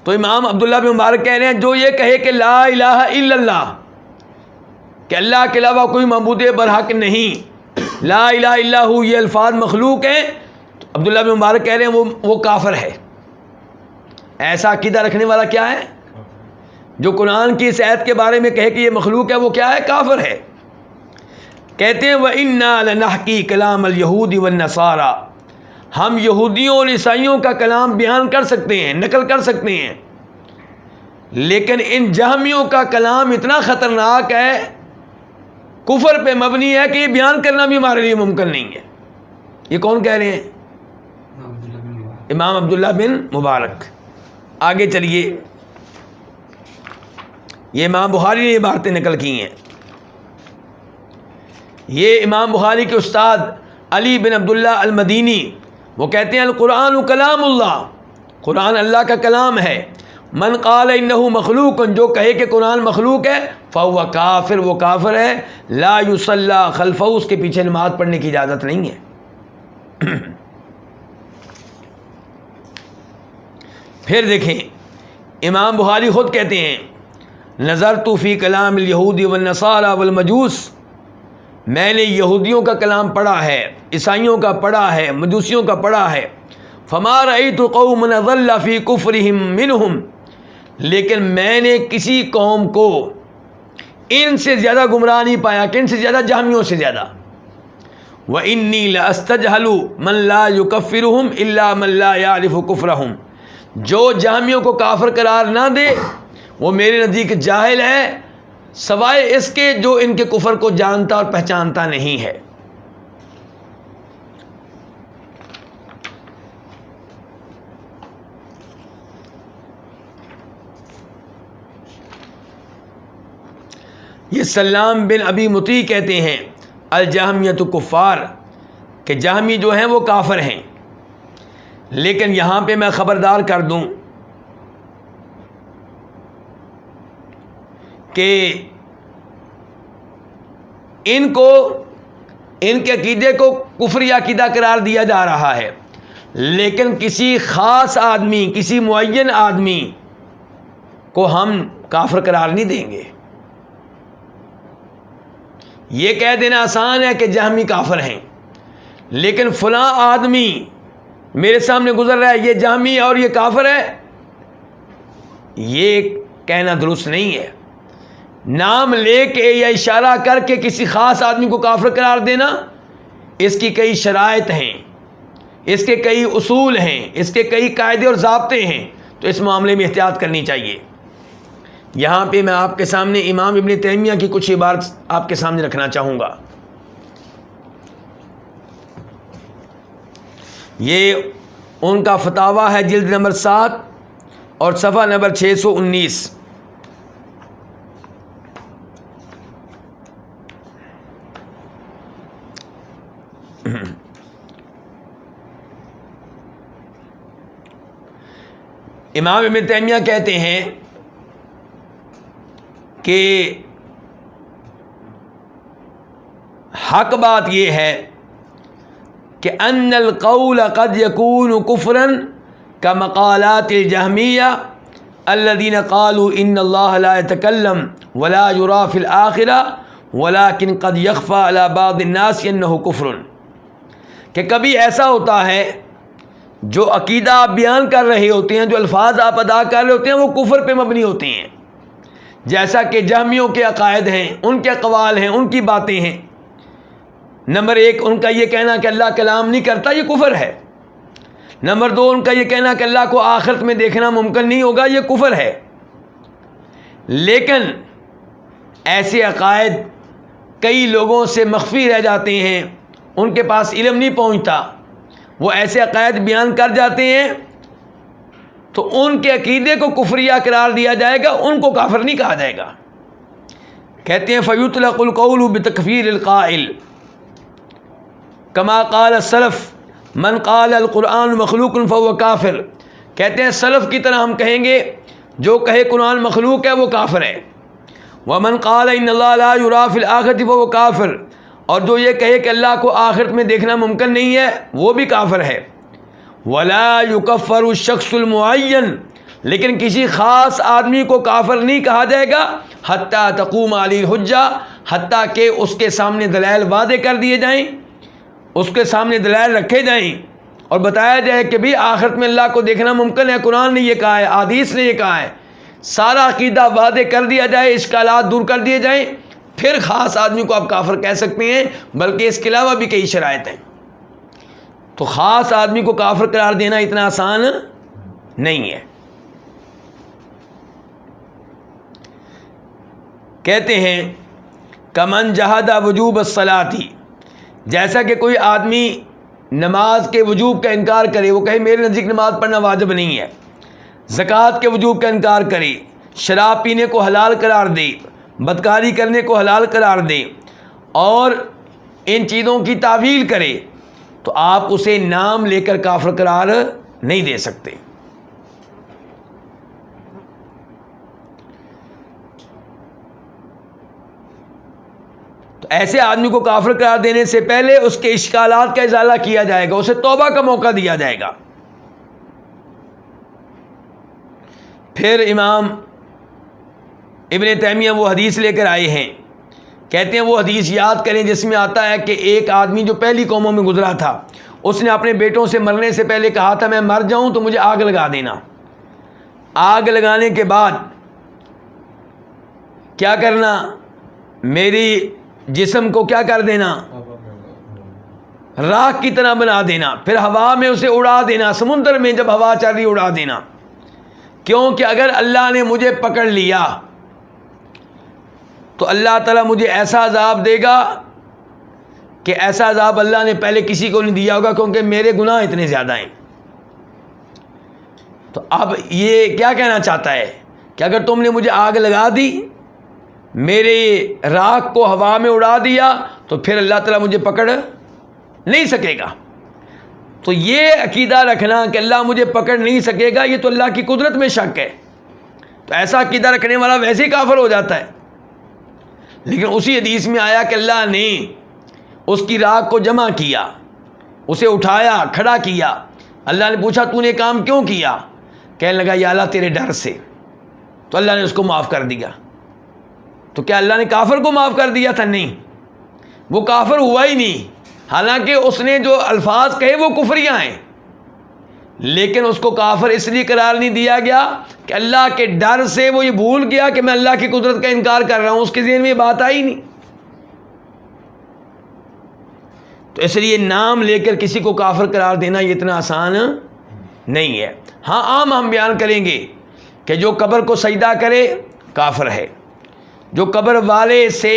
تو امام عبداللہ بن مبارک کہہ رہے ہیں جو یہ کہے کہ لا الہ الا اللہ، کہ اللہ کے علاوہ کوئی معبود برحق نہیں، لا الہ الا ہو یہ الفاظ مخلوق ہیں، تو عبداللہ بن مبارک کہہ رہے ہیں وہ کافر ہے۔ ایسا عقیدہ رکھنے والا کیا ہے؟ جو قرآن کی اس آیت کے بارے میں کہے کہ یہ مخلوق ہے، وہ کیا ہے؟ کافر ہے۔ کہتے ہیں وَإِنَّا لَنَحْكِي كَلَامَ الْيَهُودِ وَالنَّصَارَى، ہم یہودیوں اور عیسائیوں کا کلام بیان کر سکتے ہیں، نقل کر سکتے ہیں، لیکن ان جہمیوں کا کلام اتنا خطرناک ہے، کفر پہ مبنی ہے کہ یہ بیان کرنا بھی ہمارے لیے ممکن نہیں ہے۔ یہ کون کہہ رہے ہیں؟ امام عبداللہ بن مبارک۔ آگے چلیے، یہ امام بخاری نے یہ باتیں نقل کی ہیں۔ یہ امام بخاری کے استاد علی بن عبداللہ المدینی وہ کہتے ہیں القرآن کلام اللہ، قرآن اللہ کا کلام ہے۔ من قال انہ مخلوق، جو کہے کہ قرآن مخلوق ہے فہو کافر، وہ کافر ہے۔ لا یصلی خلفہ، اس کے پیچھے نماز پڑھنے کی اجازت نہیں ہے۔ پھر دیکھیں امام بخاری خود کہتے ہیں نظرت فی کلام الیہود والنصارى والمجوس، میں نے یہودیوں کا کلام پڑھا ہے، عیسائیوں کا پڑھا ہے، مجوسیوں کا پڑھا ہے۔ فما رأیت قوما ضل فی کفرہم منہم، لیکن میں نے کسی قوم کو ان سے زیادہ گمراہ نہیں پایا کہ ان سے زیادہ جہمیوں سے زیادہ۔ وإنی لاستجہل من لا یکفرہم الا من لا یعرف کفرہم، جو جہمیوں کو کافر قرار نہ دے وہ میرے نزدیک جاہل ہے، سوائے اس کے جو ان کے کفر کو جانتا اور پہچانتا نہیں ہے۔ یہ سلام بن ابی مطیع کہتے ہیں الجہمیۃ کفار، کہ جہمی جو ہیں وہ کافر ہیں، لیکن یہاں پہ میں خبردار کر دوں کہ ان کے عقیدے کو کفری عقیدہ قرار دیا جا رہا ہے، لیکن کسی خاص آدمی، کسی معین آدمی کو ہم کافر قرار نہیں دیں گے۔ یہ کہہ دینا آسان ہے کہ جہمی کافر ہیں، لیکن فلاں آدمی میرے سامنے گزر رہا ہے یہ جہمی اور یہ کافر ہے، یہ کہنا درست نہیں ہے۔ نام لے کے یا اشارہ کر کے کسی خاص آدمی کو کافر قرار دینا، اس کی کئی شرائط ہیں، اس کے کئی اصول ہیں، اس کے کئی قاعدے اور ضابطے ہیں، تو اس معاملے میں احتیاط کرنی چاہیے۔ یہاں پہ میں آپ کے سامنے امام ابن تیمیہ کی کچھ عبارت آپ کے سامنے رکھنا چاہوں گا۔ یہ ان کا فتاویٰ ہے، جلد نمبر 7 اور صفحہ نمبر 619۔ امام ابن تیمیہ کہتے ہیں کہ حق بات یہ ہے کہ ان القول قد يكون كفرا كمقالات الجہمیہ الذين قالوا ان اللہ لا يتكلم ولا يرى في الآخرة ولكن قد يخفى على بعض الناس انه كفر، کہ کبھی ایسا ہوتا ہے جو عقیدہ آپ بیان کر رہے ہوتے ہیں، جو الفاظ آپ ادا کر رہے ہوتے ہیں، وہ کفر پہ مبنی ہوتے ہیں، جیسا کہ جہمیوں کے عقائد ہیں، ان کے اقوال ہیں، ان کی باتیں ہیں۔ نمبر ایک ان کا یہ کہنا کہ اللہ کلام نہیں کرتا، یہ کفر ہے۔ نمبر دو ان کا یہ کہنا کہ اللہ کو آخرت میں دیکھنا ممکن نہیں ہوگا، یہ کفر ہے۔ لیکن ایسے عقائد کئی لوگوں سے مخفی رہ جاتے ہیں، ان کے پاس علم نہیں پہنچتا، وہ ایسے عقائد بیان کر جاتے ہیں تو ان کے عقیدے کو کفریہ قرار دیا جائے گا، ان کو کافر نہیں کہا جائے گا۔ کہتے ہیں فَيُطْلَقُ الْقَوْلُ بِتَكْفِيرِ الْقَائِلِ كما قال السلف من قال القرآن مخلوق فهو کافر۔ کہتے ہیں سلف کی طرح ہم کہیں گے جو کہے قرآن مخلوق ہے وہ کافر ہے۔ ومن قال ان اللہ لا یرا فی الآخرۃ فهو کافر، اور جو یہ کہے کہ اللہ کو آخرت میں دیکھنا ممکن نہیں ہے وہ بھی کافر ہے۔ ولا یکفر الشخص المعین، لیکن کسی خاص آدمی کو کافر نہیں کہا جائے گا حتیٰ تقوم علیہ الحجہ، حتیٰ کہ اس کے سامنے دلائل واضح کر دیے جائیں، اس کے سامنے دلائل رکھے جائیں اور بتایا جائے کہ بھی آخرت میں اللہ کو دیکھنا ممکن ہے، قرآن نے یہ کہا ہے، حدیث نے یہ کہا ہے، سارا عقیدہ واضح کر دیا جائے، اشکالات دور کر دیے جائیں، پھر خاص آدمی کو آپ کافر کہہ سکتے ہیں، بلکہ اس کے علاوہ بھی کئی شرائط ہیں۔ تو خاص آدمی کو کافر قرار دینا اتنا آسان نہیں ہے۔ کہتے ہیں کمن جہد وجوب الصلاۃ، جیسا کہ کوئی آدمی نماز کے وجوب کا انکار کرے، وہ کہے میرے نزدیک نماز پڑھنا واجب نہیں ہے، زکوٰۃ کے وجوب کا انکار کرے، شراب پینے کو حلال قرار دے، بدکاری کرنے کو حلال قرار دے اور ان چیزوں کی تعویل کرے، تو آپ اسے نام لے کر کافر قرار نہیں دے سکتے۔ تو ایسے آدمی کو کافر قرار دینے سے پہلے اس کے اشکالات کا ازالہ کیا جائے گا، اسے توبہ کا موقع دیا جائے گا۔ پھر امام ابن تیمیہ وہ حدیث لے کر آئے ہیں، کہتے ہیں وہ حدیث یاد کریں جس میں آتا ہے کہ ایک آدمی جو پہلی قوموں میں گزرا تھا، اس نے اپنے بیٹوں سے مرنے سے پہلے کہا تھا میں مر جاؤں تو مجھے آگ لگا دینا، آگ لگانے کے بعد کیا کرنا، میری جسم کو کیا کر دینا، راکھ کی طرح بنا دینا، پھر ہوا میں اسے اڑا دینا، سمندر میں جب ہوا چل رہی اڑا دینا، کیونکہ اگر اللہ نے مجھے پکڑ لیا تو اللہ تعالیٰ مجھے ایسا عذاب دے گا کہ ایسا عذاب اللہ نے پہلے کسی کو نہیں دیا ہوگا، کیونکہ میرے گناہ اتنے زیادہ ہیں۔ تو اب یہ کیا کہنا چاہتا ہے کہ اگر تم نے مجھے آگ لگا دی، میرے راکھ کو ہوا میں اڑا دیا، تو پھر اللہ تعالیٰ مجھے پکڑ نہیں سکے گا۔ تو یہ عقیدہ رکھنا کہ اللہ مجھے پکڑ نہیں سکے گا، یہ تو اللہ کی قدرت میں شک ہے، تو ایسا عقیدہ رکھنے والا ویسے ہی کافر ہو جاتا ہے۔ لیکن اسی حدیث میں آیا کہ اللہ نے اس کی راکھ کو جمع کیا، اسے اٹھایا، کھڑا کیا، اللہ نے پوچھا تو نے کام کیوں کیا، کہنے لگا یا اللہ تیرے ڈر سے، تو اللہ نے اس کو معاف کر دیا۔ تو کیا اللہ نے کافر کو معاف کر دیا تھا؟ نہیں، وہ کافر ہوا ہی نہیں، حالانکہ اس نے جو الفاظ کہے وہ کفریاں ہیں، لیکن اس کو کافر اس لیے قرار نہیں دیا گیا کہ اللہ کے ڈر سے وہ یہ بھول گیا کہ میں اللہ کی قدرت کا انکار کر رہا ہوں، اس کے ذہن میں یہ بات آئی نہیں۔ تو اس لیے نام لے کر کسی کو کافر قرار دینا یہ اتنا آسان نہیں ہے۔ ہاں عام ہم بیان کریں گے کہ جو قبر کو سجدہ کرے کافر ہے، جو قبر والے سے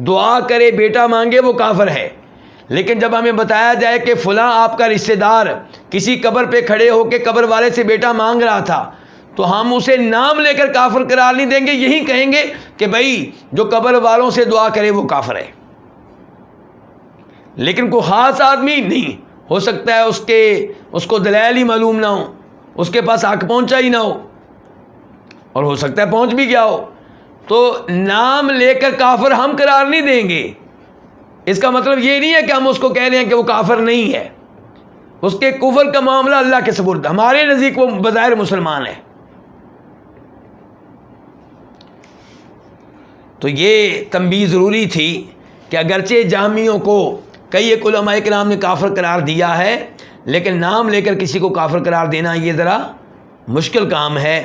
دعا کرے، بیٹا مانگے، وہ کافر ہے۔ لیکن جب ہمیں بتایا جائے کہ فلاں آپ کا رشتہ دار کسی قبر پہ کھڑے ہو کے قبر والے سے بیٹا مانگ رہا تھا، تو ہم اسے نام لے کر کافر قرار نہیں دیں گے، یہی کہیں گے کہ بھائی جو قبر والوں سے دعا کرے وہ کافر ہے۔ لیکن کوئی خاص آدمی نہیں، ہو سکتا ہے اس کو دلائل ہی معلوم نہ ہو، اس کے پاس حق پہنچا ہی نہ ہو، اور ہو سکتا ہے پہنچ بھی گیا ہو، تو نام لے کر کافر ہم قرار نہیں دیں گے۔ اس کا مطلب یہ نہیں ہے کہ ہم اس کو کہہ رہے ہیں کہ وہ کافر نہیں ہے، اس کے کفر کا معاملہ اللہ کے سپرد، ہمارے نزدیک وہ بظاہر مسلمان ہے۔ تو یہ تنبیہ ضروری تھی کہ اگرچہ جہمیوں کو کئی ایک علماء کرام نے کافر قرار دیا ہے، لیکن نام لے کر کسی کو کافر قرار دینا یہ ذرا مشکل کام ہے،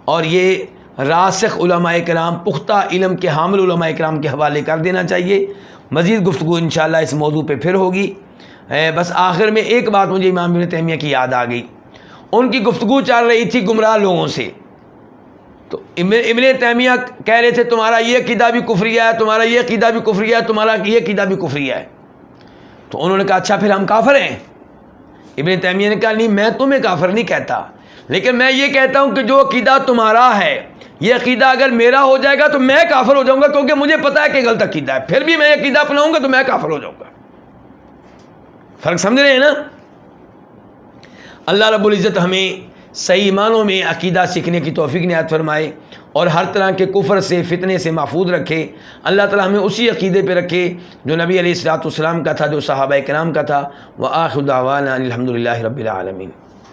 اور یہ راسخ علماء کرام، پختہ علم کے حامل علماء کرام کے حوالے کر دینا چاہیے۔ مزید گفتگو انشاءاللہ اس موضوع پہ پھر ہوگی۔ بس آخر میں ایک بات مجھے امام ابن تیمیہ کی یاد آ گئی۔ ان کی گفتگو چل رہی تھی گمراہ لوگوں سے، تو ابن تیمیہ کہہ رہے تھے تمہارا یہ عقیدہ بھی کفریہ ہے، تمہارا یہ عقیدہ بھی کفریہ ہے، تمہارا یہ عقیدہ بھی کفریہ ہے۔ تو انہوں نے کہا اچھا پھر ہم کافر ہیں؟ ابن تیمیہ نے کہا نہیں، میں تمہیں کافر نہیں کہتا، لیکن میں یہ کہتا ہوں کہ جو عقیدہ تمہارا ہے یہ عقیدہ اگر میرا ہو جائے گا تو میں کافر ہو جاؤں گا، کیونکہ مجھے پتا ہے کہ غلط عقیدہ ہے، پھر بھی میں عقیدہ اپناؤں گا تو میں کافر ہو جاؤں گا۔ فرق سمجھ رہے ہیں نا؟ اللہ رب العزت ہمیں صحیح معنوں میں عقیدہ سیکھنے کی توفیق عنایت فرمائے اور ہر طرح کے کفر سے فتنے سے محفوظ رکھے۔ اللہ تعالی ہمیں اسی عقیدے پہ رکھے جو نبی علیہ الصلوۃ والسلام کا تھا، جو صحابہ کرام کا تھا۔ وآخر دعوانا الحمد للہ رب العالمین۔